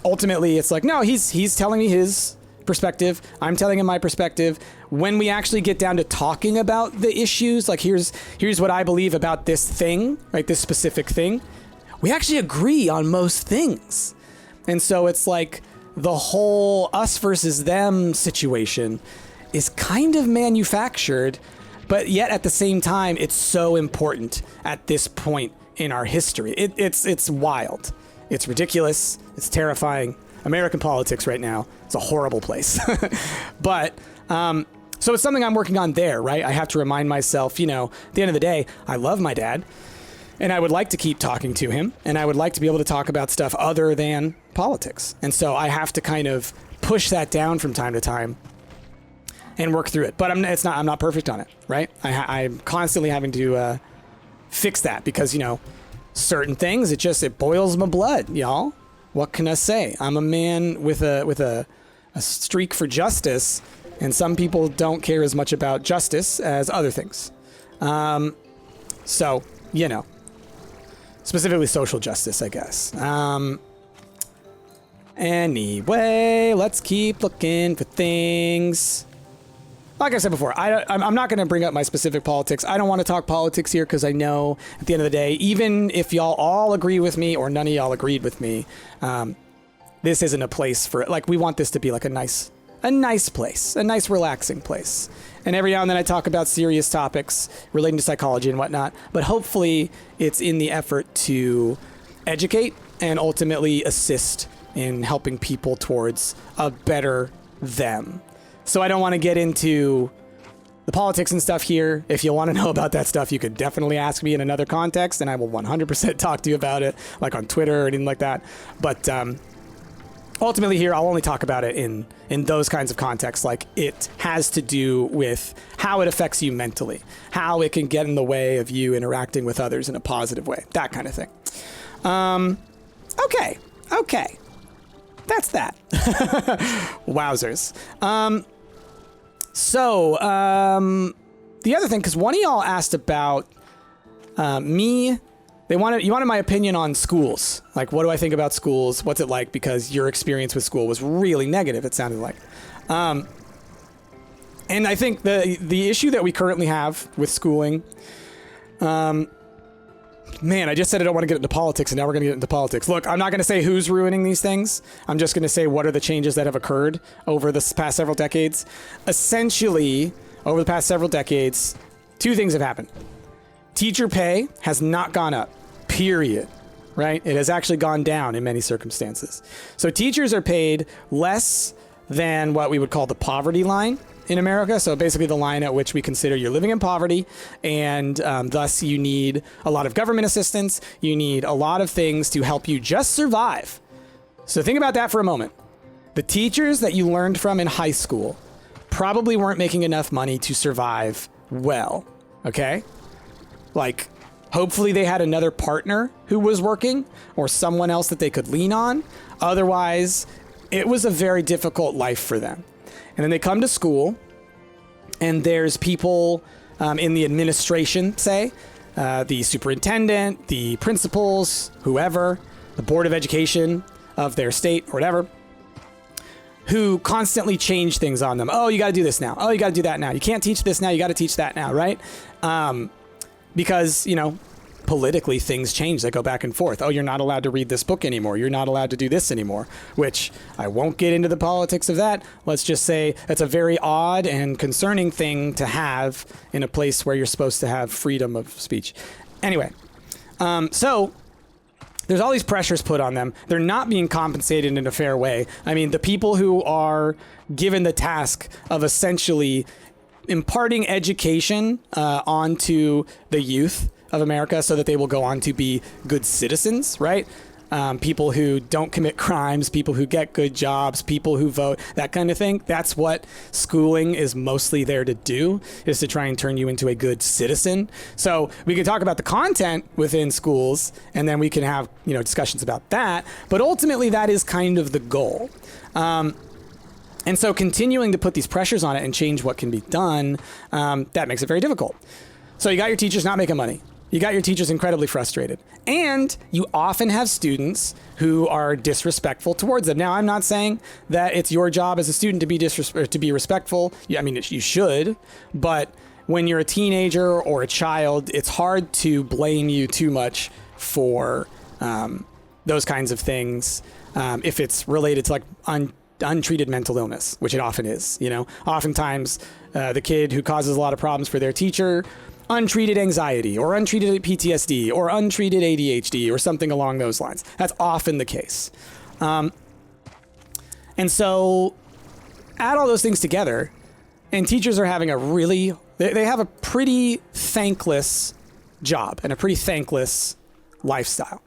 ultimately it's like, no, he's telling me his perspective. I'm telling him my perspective. When we actually get down to talking about the issues, like here's what I believe about this thing, right? This specific thing. We actually agree on most things. And so it's like the whole us versus them situation is kind of manufactured, but yet at the same time, it's so important at this point in our history. It's wild. It's ridiculous. It's terrifying. American politics right now, it's a horrible place. But, so it's something I'm working on there, right? I have to remind myself, you know, at the end of the day, I love my dad, and I would like to keep talking to him, and I would like to be able to talk about stuff other than politics. And so I have to kind of push that down from time to time and work through it. But I'm not perfect on it, right? I'm constantly having to fix that, because, you know, certain things, it boils my blood, y'all. What can I say? I'm a man with a streak for justice, and some people don't care as much about justice as other things. So, you know, specifically social justice, I guess. Anyway, let's keep looking for things. Like I said before, I'm not going to bring up my specific politics. I don't want to talk politics here, because I know at the end of the day, even if y'all all agree with me or none of y'all agreed with me, this isn't a place for it. Like, we want this to be like a nice place, a nice relaxing place. And every now and then I talk about serious topics relating to psychology and whatnot, but hopefully it's in the effort to educate and ultimately assist in helping people towards a better them. So I don't want to get into the politics and stuff here. If you want to know about that stuff, you could definitely ask me in another context, and I will 100% talk to you about it, like on Twitter or anything like that. But ultimately here, I'll only talk about it in those kinds of contexts. Like, it has to do with how it affects you mentally, how it can get in the way of you interacting with others in a positive way, that kind of thing. Okay. That's that. Wowzers. The other thing, because one of y'all asked about me. You wanted my opinion on schools. Like, what do I think about schools? What's it like? Because your experience with school was really negative, it sounded like. And I think the issue that we currently have with schooling, man, I just said I don't want to get into politics, and now we're going to get into politics. Look, I'm not going to say who's ruining these things. I'm just going to say what are the changes that have occurred over the past several decades. Essentially, over the past several decades, two things have happened. Teacher pay has not gone up, period, right? It has actually gone down in many circumstances. So teachers are paid less than what we would call the poverty line in America. So basically the line at which we consider you're living in poverty, and thus you need a lot of government assistance. You need a lot of things to help you just survive. So think about that for a moment. The teachers that you learned from in high school probably weren't making enough money to survive well, okay? Like, hopefully they had another partner who was working or someone else that they could lean on. Otherwise, it was a very difficult life for them. And then they come to school, and there's people in the administration, say, the superintendent, the principals, whoever, the board of education of their state or whatever, who constantly change things on them. Oh, you got to do this now. Oh, you got to do that now. You can't teach this now. You got to teach that now, right? Because, politically things change. They go back and forth. Oh, you're not allowed to read this book anymore. You're not allowed to do this anymore, which I won't get into the politics of that. Let's just say that's a very odd and concerning thing to have in a place where you're supposed to have freedom of speech. Anyway, so there's all these pressures put on them. They're not being compensated in a fair way. I mean, the people who are given the task of essentially imparting education onto the youth of America so that they will go on to be good citizens, right? People who don't commit crimes, people who get good jobs, people who vote, that kind of thing. That's what schooling is mostly there to do, is to try and turn you into a good citizen. So we can talk about the content within schools, and then we can have, discussions about that. But ultimately, that is kind of the goal. And so continuing to put these pressures on it and change what can be done, that makes it very difficult. So you got your teachers not making money. You got your teachers incredibly frustrated. And you often have students who are disrespectful towards them. Now, I'm not saying that it's your job as a student to be respectful. I mean, you should. But when you're a teenager or a child, it's hard to blame you too much for those kinds of things if it's related to untreated mental illness, which it often is. Oftentimes the kid who causes a lot of problems for their teacher, untreated anxiety or untreated PTSD or untreated ADHD or something along those lines. That's often the case. And so add all those things together, and teachers are having they have a pretty thankless job and a pretty thankless lifestyle.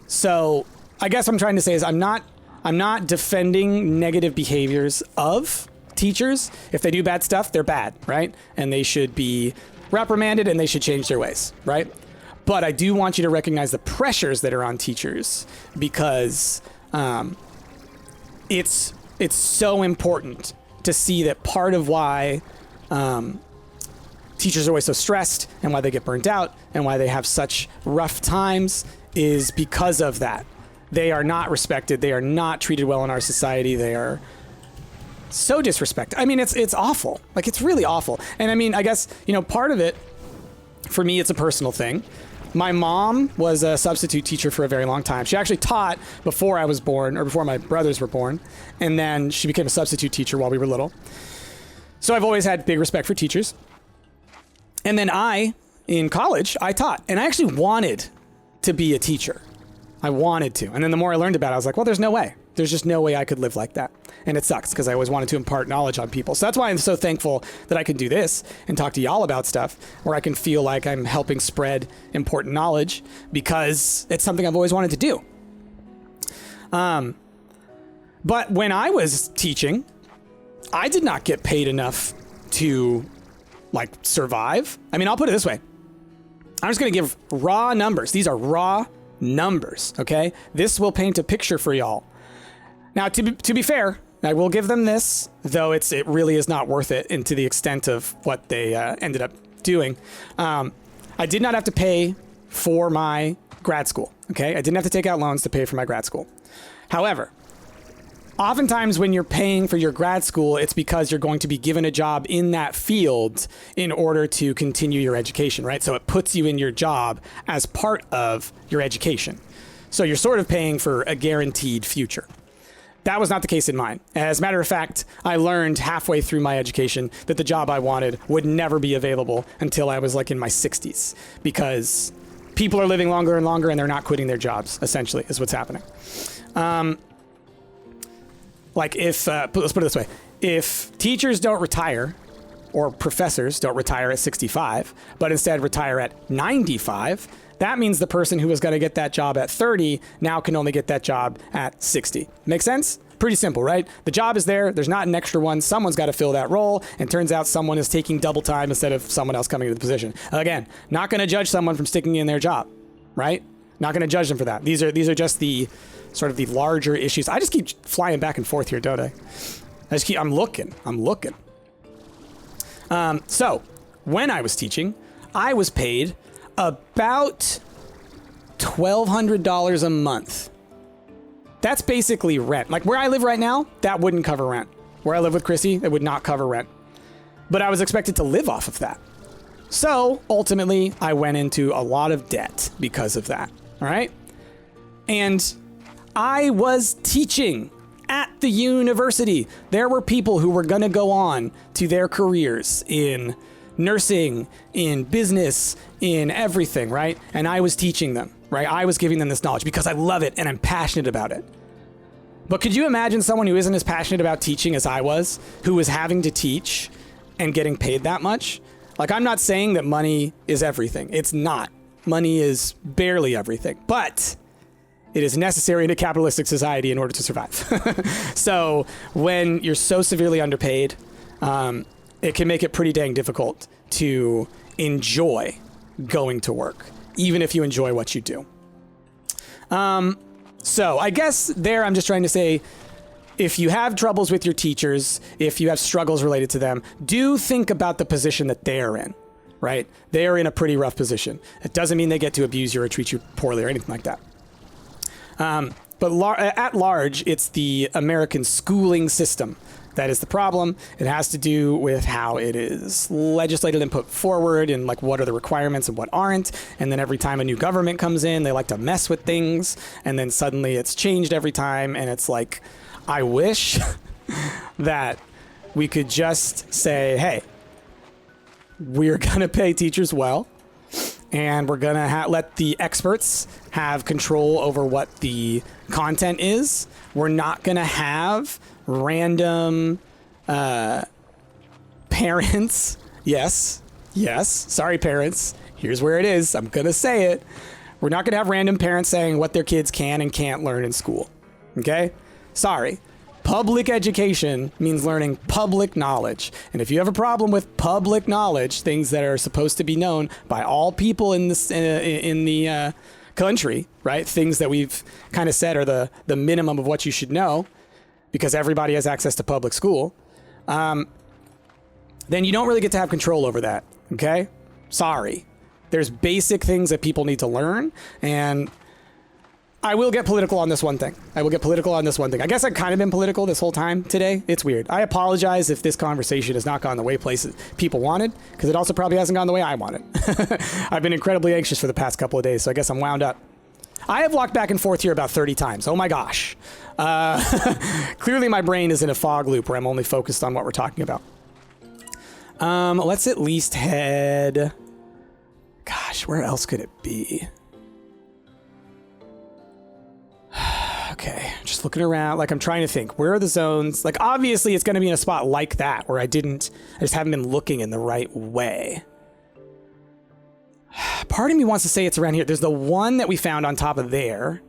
So I guess what I'm trying to say is I'm not defending negative behaviors of teachers. If they do bad stuff, they're bad, right? And they should be reprimanded and they should change their ways, right? But I do want you to recognize the pressures that are on teachers, because it's so important to see that part of why teachers are always so stressed and why they get burnt out and why they have such rough times is because of that. They are not respected. They are not treated well in our society. They are so disrespected. I mean, it's awful. Like, it's really awful. And I mean, I guess, part of it, for me, it's a personal thing. My mom was a substitute teacher for a very long time. She actually taught before I was born, or before my brothers were born. And then she became a substitute teacher while we were little. So I've always had big respect for teachers. And then in college, I taught. And I actually wanted to be a teacher. I wanted to. And then the more I learned about it, I was like, well, there's no way. There's just no way I could live like that. And it sucks because I always wanted to impart knowledge on people. So that's why I'm so thankful that I can do this and talk to y'all about stuff where I can feel like I'm helping spread important knowledge, because it's something I've always wanted to do. But when I was teaching, I did not get paid enough to like survive. I mean, I'll put it this way. I'm just going to give raw numbers. These are raw numbers, okay? This will paint a picture for y'all. Now, to be fair, I will give them this, though it really is not worth it, and to the extent of what they ended up doing. I did not have to pay for my grad school, okay? I didn't have to take out loans to pay for my grad school. However, oftentimes when you're paying for your grad school, it's because you're going to be given a job in that field in order to continue your education, right? So it puts you in your job as part of your education. So you're sort of paying for a guaranteed future. That was not the case in mine. As a matter of fact, I learned halfway through my education that the job I wanted would never be available until I was like in my 60s, because people are living longer and longer and they're not quitting their jobs, essentially, is what's happening. Like if, let's put it this way, if teachers don't retire, or professors don't retire at 65, but instead retire at 95, that means the person who was going to get that job at 30 now can only get that job at 60. Make sense? Pretty simple, right? The job is there. There's not an extra one. Someone's got to fill that role. And turns out someone is taking double time instead of someone else coming to the position. Again, not going to judge someone from sticking in their job, right? Not going to judge them for that. These are just the sort of the larger issues. I just keep flying back and forth here, don't I? I'm looking. So when I was teaching, I was paid about $1,200 a month. That's basically rent. Like where I live right now, that wouldn't cover rent. Where I live with Chrissy, it would not cover rent. But I was expected to live off of that. So ultimately, I went into a lot of debt because of that. All right. And I was teaching at the university. There were people who were going to go on to their careers in nursing, in business, in everything, right? And I was teaching them, right? I was giving them this knowledge because I love it and I'm passionate about it. But could you imagine someone who isn't as passionate about teaching as I was, who was having to teach and getting paid that much? Like, I'm not saying that money is everything. It's not. Money is barely everything, but it is necessary in a capitalistic society in order to survive. So when you're so severely underpaid, it can make it pretty dang difficult to enjoy going to work, even if you enjoy what you do. So I guess there I'm just trying to say, if you have troubles with your teachers, if you have struggles related to them, do think about the position that they're in, right? They are in a pretty rough position. It doesn't mean they get to abuse you or treat you poorly or anything like that. But at large, it's the American schooling system that is the problem. It has to do with how it is legislated and put forward, and like what are the requirements and what aren't. And then every time a new government comes in, they like to mess with things. And then suddenly it's changed every time. And it's like, I wish that we could just say, hey, we're going to pay teachers well. And we're going to let the experts have control over what the content is. We're not going to have random parents. Yes. Sorry, parents. Here's where it is. I'm going to say it. We're not going to have random parents saying what their kids can and can't learn in school. Okay? Sorry. Public education means learning public knowledge. And if you have a problem with public knowledge, things that are supposed to be known by all people in this in the country, right? Things that we've kind of said are the minimum of what you should know, because everybody has access to public school, then you don't really get to have control over that, okay? Sorry. There's basic things that people need to learn, and I will get political on this one thing. I guess I've kind of been political this whole time today. It's weird. I apologize if this conversation has not gone the way people wanted, because it also probably hasn't gone the way I wanted. I've been incredibly anxious for the past couple of days, so I guess I'm wound up. I have walked back and forth here about 30 times. Oh my gosh. Clearly my brain is in a fog loop where I'm only focused on what we're talking about. Let's at least head... Gosh, where else could it be? Okay, just looking around, like I'm trying to think, where are the zones? Like obviously it's going to be in a spot like that where I just haven't been looking in the right way. Part of me wants to say it's around here. There's the one that we found on top of there.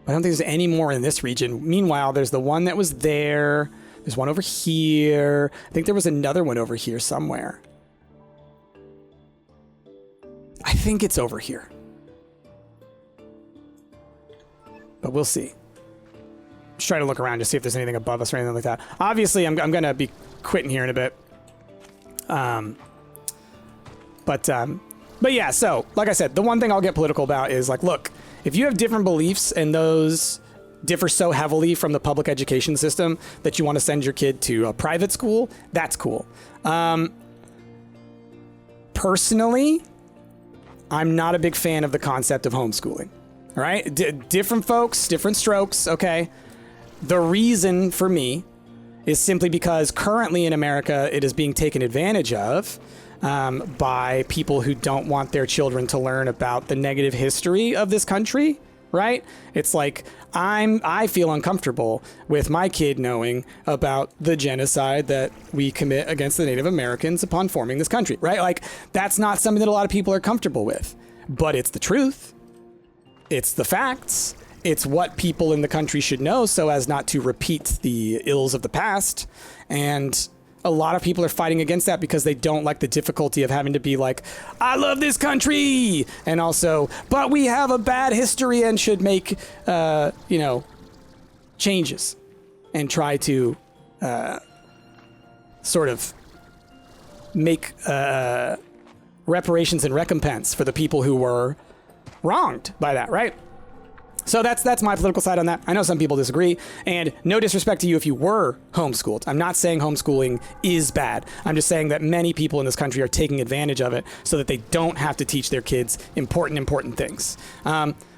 I don't think there's any more in this region. Meanwhile, there's the one that was there. There's one over here. I think there was another one over here somewhere. I think it's over here. But we'll see. Just try to look around to see if there's anything above us or anything like that. Obviously, I'm going to be quitting here in a bit. But yeah, so like I said, the one thing I'll get political about is like, look, if you have different beliefs and those differ so heavily from the public education system that you want to send your kid to a private school, that's cool. Personally, I'm not a big fan of the concept of homeschooling. All right? Different folks, different strokes, okay? The reason for me is simply because currently in America, it is being taken advantage of by people who don't want their children to learn about the negative history of this country, right? It's like, I feel uncomfortable with my kid knowing about the genocide that we commit against the Native Americans upon forming this country, right? Like, that's not something that a lot of people are comfortable with, but it's the truth. It's the facts. It's what people in the country should know so as not to repeat the ills of the past. And a lot of people are fighting against that because they don't like the difficulty of having to be like, I love this country. And also, but we have a bad history and should make, changes and try to sort of make reparations and recompense for the people who were wronged by that, right? So that's my political side on that. I know some people disagree, and no disrespect to you if you were homeschooled. I'm not saying homeschooling is bad. I'm just saying that many people in this country are taking advantage of it so that they don't have to teach their kids important things,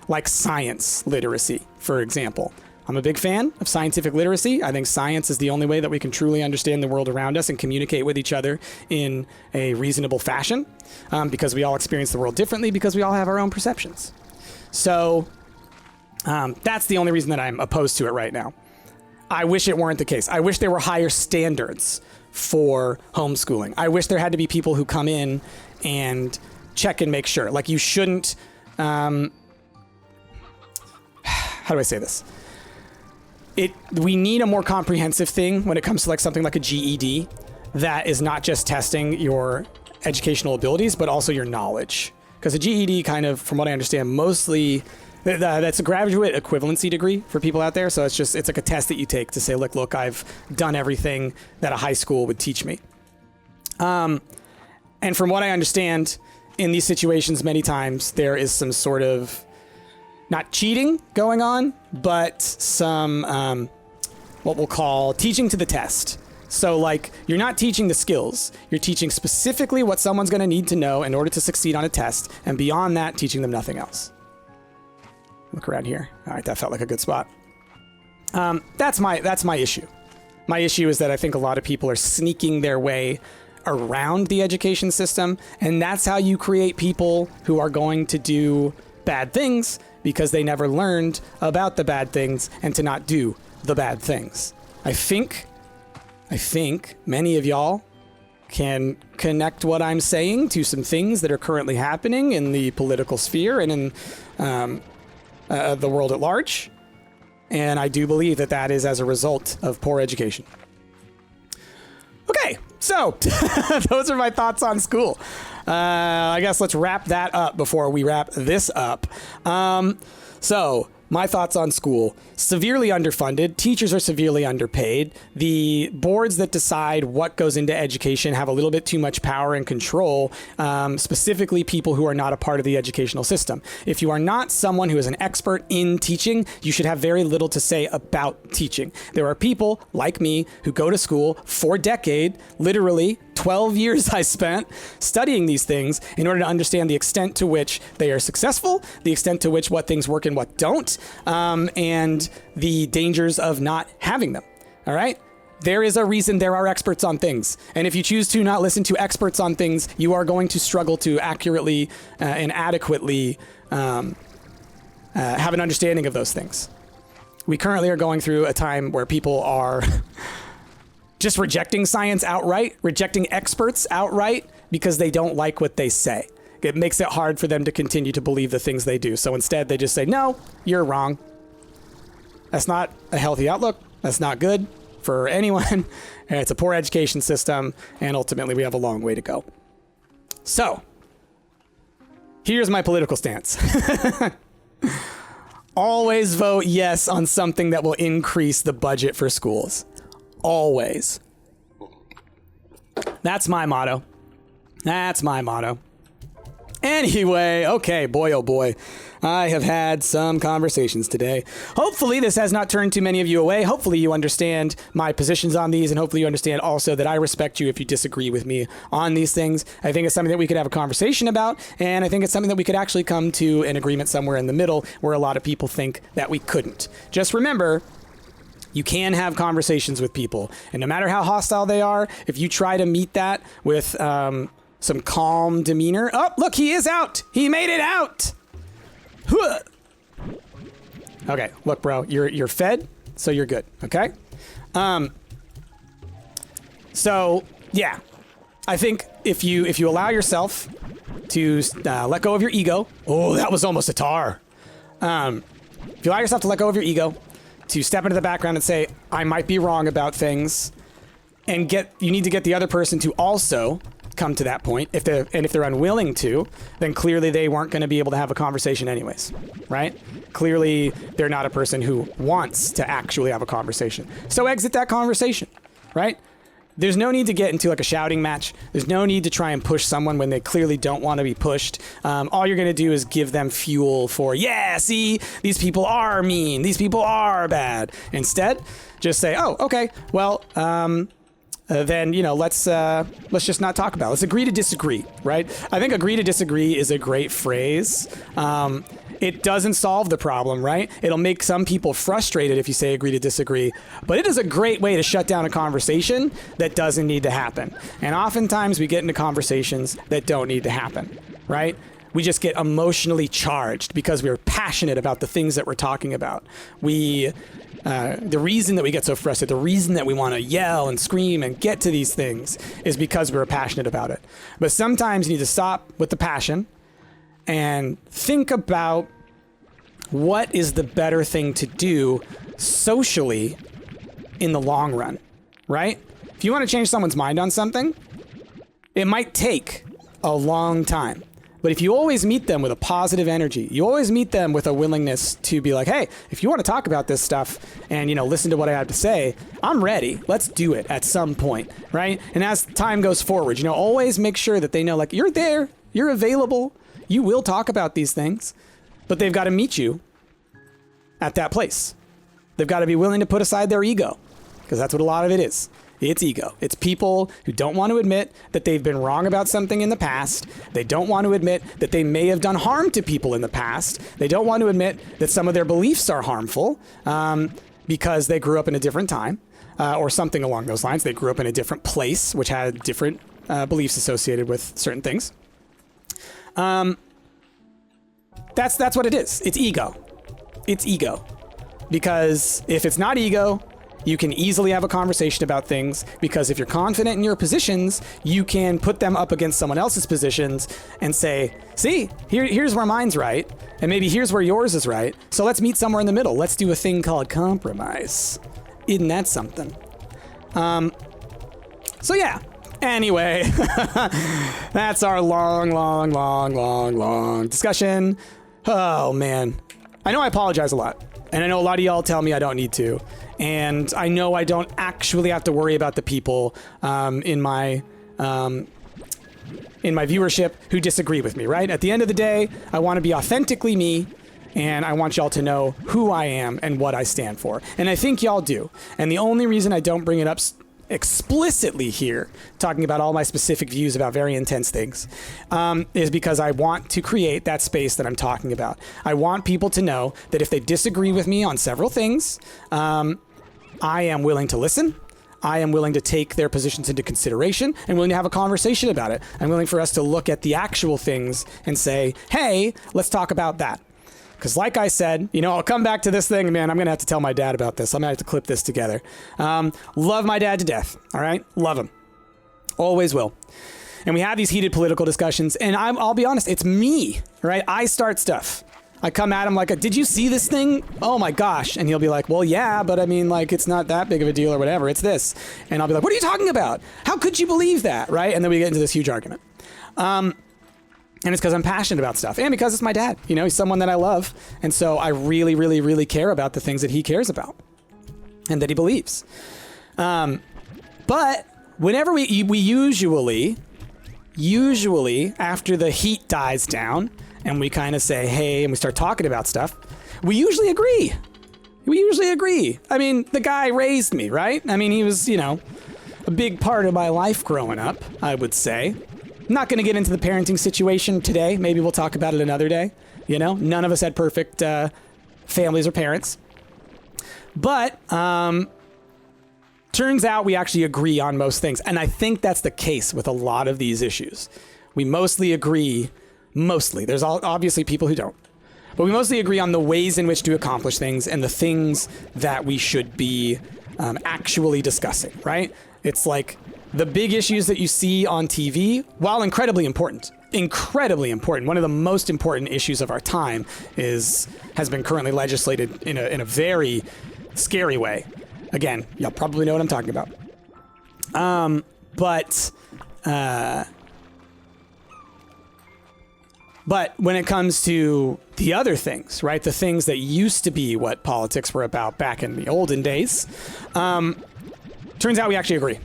like science literacy, for example. I'm a big fan of scientific literacy. I think science is the only way that we can truly understand the world around us and communicate with each other in a reasonable fashion, because we all experience the world differently because we all have our own perceptions. So that's the only reason that I'm opposed to it right now. I wish it weren't the case. I wish there were higher standards for homeschooling. I wish there had to be people who come in and check and make sure. Like, you shouldn't... how do I say this? We need a more comprehensive thing when it comes to like something like a GED that is not just testing your educational abilities, but also your knowledge. Because a GED kind of, from what I understand, mostly... That's a graduate equivalency degree for people out there. So it's like a test that you take to say, look, I've done everything that a high school would teach me. And from what I understand, in these situations, many times there is some sort of, not cheating going on, but some, what we'll call teaching to the test. So like, you're not teaching the skills. You're teaching specifically what someone's going to need to know in order to succeed on a test. And beyond that, teaching them nothing else. Look around here. All right, that felt like a good spot. That's my issue. My issue is that I think a lot of people are sneaking their way around the education system, and that's how you create people who are going to do bad things because they never learned about the bad things and to not do the bad things. I think many of y'all can connect what I'm saying to some things that are currently happening in the political sphere and in the world at large, and I do believe that is as a result of poor education. Okay, so those are my thoughts on school. I guess let's wrap that up before we wrap this up. So my thoughts on school: severely underfunded. Teachers are severely underpaid. The boards that decide what goes into education have a little bit too much power and control, specifically people who are not a part of the educational system. If you are not someone who is an expert in teaching, you should have very little to say about teaching. There are people like me who go to school for a decade, literally 12 years I spent studying these things in order to understand the extent to which they are successful, the extent to which what things work and what don't, and the dangers of not having them. All right? There is a reason there are experts on things. And if you choose to not listen to experts on things, you are going to struggle to accurately and adequately have an understanding of those things. We currently are going through a time where people are just rejecting science outright, rejecting experts outright because they don't like what they say. It makes it hard for them to continue to believe the things they do. So instead, they just say, no, you're wrong. That's not a healthy outlook. That's not good for anyone. It's a poor education system, and ultimately we have a long way to go. So, here's my political stance. Always vote yes on something that will increase the budget for schools. Always. That's my motto. That's my motto. Anyway, okay, boy, oh boy. I have had some conversations today. Hopefully this has not turned too many of you away. Hopefully you understand my positions on these, and hopefully you understand also that I respect you if you disagree with me on these things. I think it's something that we could have a conversation about, and I think it's something that we could actually come to an agreement somewhere in the middle where a lot of people think that we couldn't. Just remember, you can have conversations with people, and no matter how hostile they are, if you try to meet that with some calm demeanor. Oh, look, he is out. He made it out. Okay, look, bro, you're fed, so you're good. Okay. So yeah, I think if you allow yourself to let go of your ego. Oh, that was almost a tar. If you allow yourself to let go of your ego, to step into the background and say, I might be wrong about things, and you need to get the other person to also come to that point. If they're unwilling to, then clearly they weren't going to be able to have a conversation anyways, right? Clearly they're not a person who wants to actually have a conversation. So exit that conversation, right? There's no need to get into like a shouting match. There's no need to try and push someone when they clearly don't want to be pushed. All you're going to do is give them fuel for, yeah, see, these people are mean. These people are bad. Instead, just say, oh, okay, well, then, you know, let's just not talk about it. Let's agree to disagree, right? I think agree to disagree is a great phrase. It doesn't solve the problem, right? It'll make some people frustrated if you say agree to disagree, but it is a great way to shut down a conversation that doesn't need to happen. And oftentimes we get into conversations that don't need to happen, right? We just get emotionally charged because we're passionate about the things that we're talking about. The reason that we get so frustrated, the reason that we want to yell and scream and get to these things is because we're passionate about it. But sometimes you need to stop with the passion and think about what is the better thing to do socially in the long run, right? If you want to change someone's mind on something, it might take a long time. But if you always meet them with a positive energy, you always meet them with a willingness to be like, hey, if you want to talk about this stuff and, you know, listen to what I have to say, I'm ready. Let's do it at some point, right? And as time goes forward, you know, always make sure that they know, like, you're there, you're available, you will talk about these things, but they've got to meet you at that place. They've got to be willing to put aside their ego, because that's what a lot of it is. It's ego. It's people who don't want to admit that they've been wrong about something in the past. They don't want to admit that they may have done harm to people in the past. They don't want to admit that some of their beliefs are harmful because they grew up in a different time or something along those lines. They grew up in a different place, which had different beliefs associated with certain things. That's what it is. It's ego. It's ego. Because if it's not ego, you can easily have a conversation about things, because if you're confident in your positions, you can put them up against someone else's positions and say, see, here's where mine's right, and maybe here's where yours is right, so let's meet somewhere in the middle. Let's do a thing called compromise. Isn't that something? So yeah, anyway, that's our long discussion. Oh man, I know I apologize a lot, and I know a lot of y'all tell me I don't need to. And I know I don't actually have to worry about the people in my viewership who disagree with me, right? At the end of the day, I want to be authentically me, and I want y'all to know who I am and what I stand for. And I think y'all do. And the only reason I don't bring it up explicitly here, talking about all my specific views about very intense things, is because I want to create that space that I'm talking about. I want people to know that if they disagree with me on several things, I am willing to listen. I am willing to take their positions into consideration and willing to have a conversation about it. I'm willing for us to look at the actual things and say, hey, let's talk about that. Because like I said, you know, I'll come back to this thing, man, I'm going to have to tell my dad about this. I'm going to have to clip this together. Love my dad to death, all right? Love him. Always will. And we have these heated political discussions, and I'll be honest, it's me, right? I start stuff. I come at him like, did you see this thing? Oh my gosh. And he'll be like, well, yeah, but I mean, like, it's not that big of a deal or whatever. It's this. And I'll be like, what are you talking about? How could you believe that? Right? And then we get into this huge argument. And it's because I'm passionate about stuff and because it's my dad. You know, he's someone that I love. And so I really, really, really care about the things that he cares about and that he believes. But whenever we usually after the heat dies down and we kind of say, hey, and we start talking about stuff, we usually agree. I mean, the guy raised me, right? I mean, he was, you know, a big part of my life growing up, I would say. I'm not going to get into the parenting situation today. Maybe we'll talk about it another day. You know, none of us had perfect families or parents. But turns out we actually agree on most things. And I think that's the case with a lot of these issues. We mostly agree, There's obviously people who don't. But we mostly agree on the ways in which to accomplish things and the things that we should be actually discussing, right? It's like the big issues that you see on TV, while incredibly important, one of the most important issues of our time has been currently legislated in a very scary way. Again, y'all probably know what I'm talking about. But when it comes to the other things, right, the things that used to be what politics were about back in the olden days, turns out we actually agree,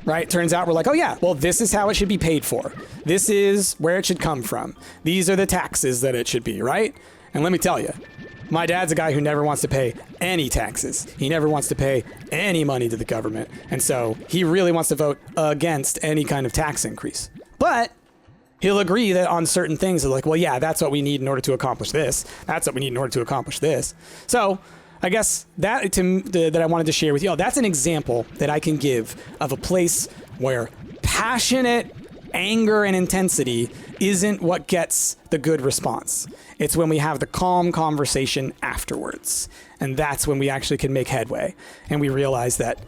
right? Turns out we're like, oh yeah, well, this is how it should be paid for. This is where it should come from. These are the taxes that it should be, right? And let me tell you, my dad's a guy who never wants to pay any taxes. He never wants to pay any money to the government. And so he really wants to vote against any kind of tax increase. But he'll agree that on certain things, like, well, yeah, that's what we need in order to accomplish this. That's what we need in order to accomplish this. So I guess that I wanted to share with you, that's an example that I can give of a place where passionate anger and intensity isn't what gets the good response. It's when we have the calm conversation afterwards. And that's when we actually can make headway. And we realize that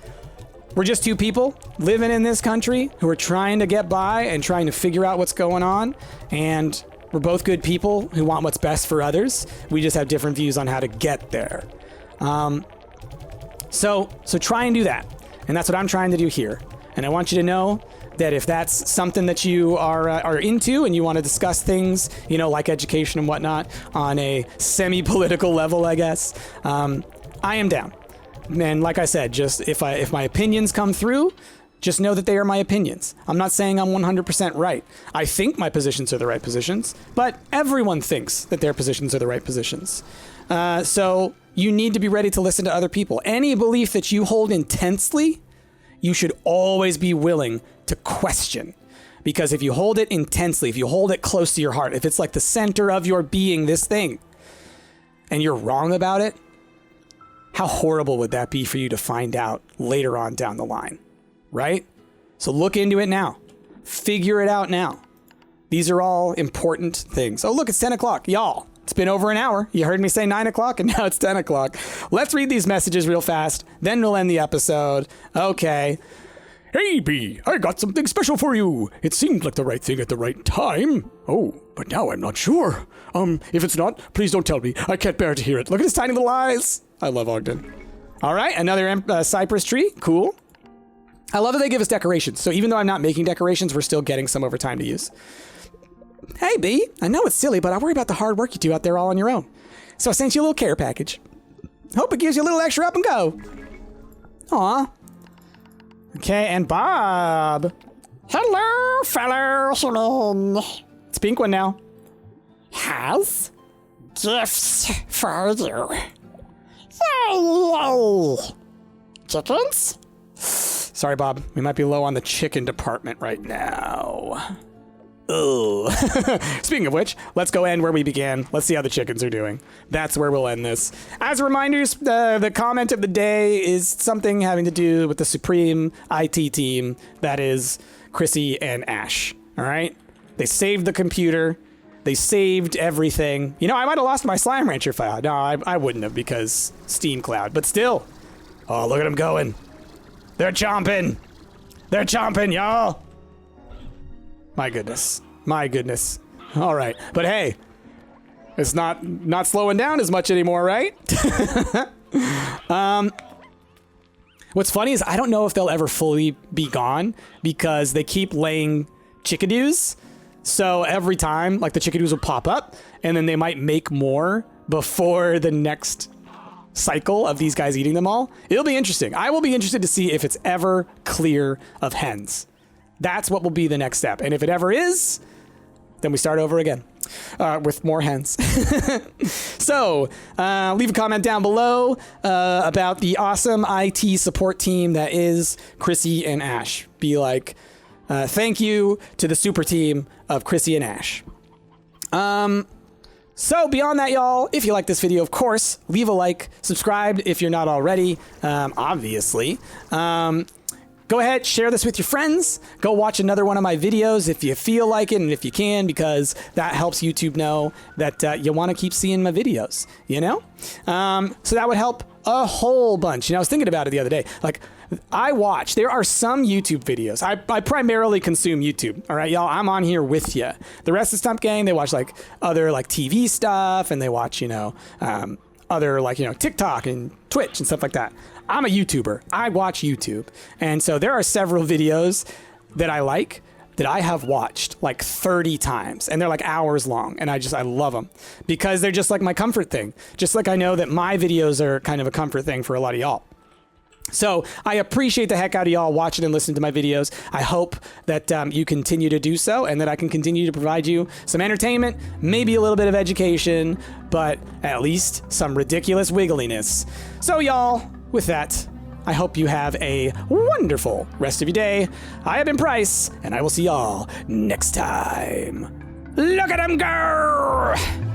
we're just two people living in this country who are trying to get by and trying to figure out what's going on. And we're both good people who want what's best for others. We just have different views on how to get there. So try and do that. And that's what I'm trying to do here. And I want you to know that if that's something that you are into and you want to discuss things, you know, like education and whatnot on a semi-political level, I guess, I am down. And like I said, just if my opinions come through, just know that they are my opinions. I'm not saying I'm 100% right. I think my positions are the right positions, but everyone thinks that their positions are the right positions. So you need to be ready to listen to other people. Any belief that you hold intensely, you should always be willing to question. Because if you hold it intensely, if you hold it close to your heart, if it's like the center of your being, this thing, and you're wrong about it, how horrible would that be for you to find out later on down the line, right? So look into it now. Figure it out now. These are all important things. Oh, look, it's 10 o'clock. Y'all, it's been over an hour. You heard me say 9 o'clock, and now it's 10 o'clock. Let's read these messages real fast, then we'll end the episode. Okay. Hey, B, I got something special for you. It seemed like the right thing at the right time. Oh, but now I'm not sure. If it's not, please don't tell me. I can't bear to hear it. Look at his tiny little eyes. I love Ogden. All right, another cypress tree. Cool. I love that they give us decorations. So even though I'm not making decorations, we're still getting some over time to use. Hey, B, I know it's silly, but I worry about the hard work you do out there all on your own. So I sent you a little care package. Hope it gives you a little extra up and go. Aw. Okay, and Bob. Hello, fellows. It's Pink One now. Has gifts for you. Yay! Chickens? Sorry, Bob. We might be low on the chicken department right now. Ugh. Speaking of which, let's go end where we began. Let's see how the chickens are doing. That's where we'll end this. As a reminder, the comment of the day is something having to do with the Supreme IT team. That is Chrissy and Ash. All right? They saved the computer. They saved everything. You know, I might have lost my Slime Rancher file. No, I wouldn't have because Steam Cloud. But still. Oh, look at them going. They're chomping. They're chomping, y'all. My goodness. My goodness. All right. But hey, It's not slowing down as much anymore, right? What's funny is I don't know if they'll ever fully be gone because they keep laying chickadees. So every time, like, the chickadees will pop up and then they might make more before the next cycle of these guys eating them all. It'll be interesting. I will be interested to see if it's ever clear of hens. That's what will be the next step. And if it ever is, then we start over again with more hens. So leave a comment down below about the awesome IT support team that is Chrissy and Ash. Be like, thank you to the super team of Chrissy and Ash. So beyond that, y'all, if you like this video, of course, leave a like, subscribe if you're not already, obviously. Go ahead, share this with your friends. Go watch another one of my videos if you feel like it and if you can, because that helps YouTube know that you want to keep seeing my videos, you know? So that would help a whole bunch. You know, I was thinking about it the other day. Like, there are some YouTube videos. I primarily consume YouTube. All right, y'all, I'm on here with you. The rest of the Stumpt Gang, they watch like other like TV stuff, and they watch, you know, other like, you know, TikTok and Twitch and stuff like that. I'm a YouTuber. I watch YouTube. And so there are several videos that I like that I have watched like 30 times, and they're like hours long, and I love them because they're just like my comfort thing. Just like I know that my videos are kind of a comfort thing for a lot of y'all. So I appreciate the heck out of y'all watching and listening to my videos. I hope that you continue to do so, and that I can continue to provide you some entertainment, maybe a little bit of education, but at least some ridiculous wiggliness. So y'all, with that, I hope you have a wonderful rest of your day. I have been Price, and I will see y'all next time. Look at him go!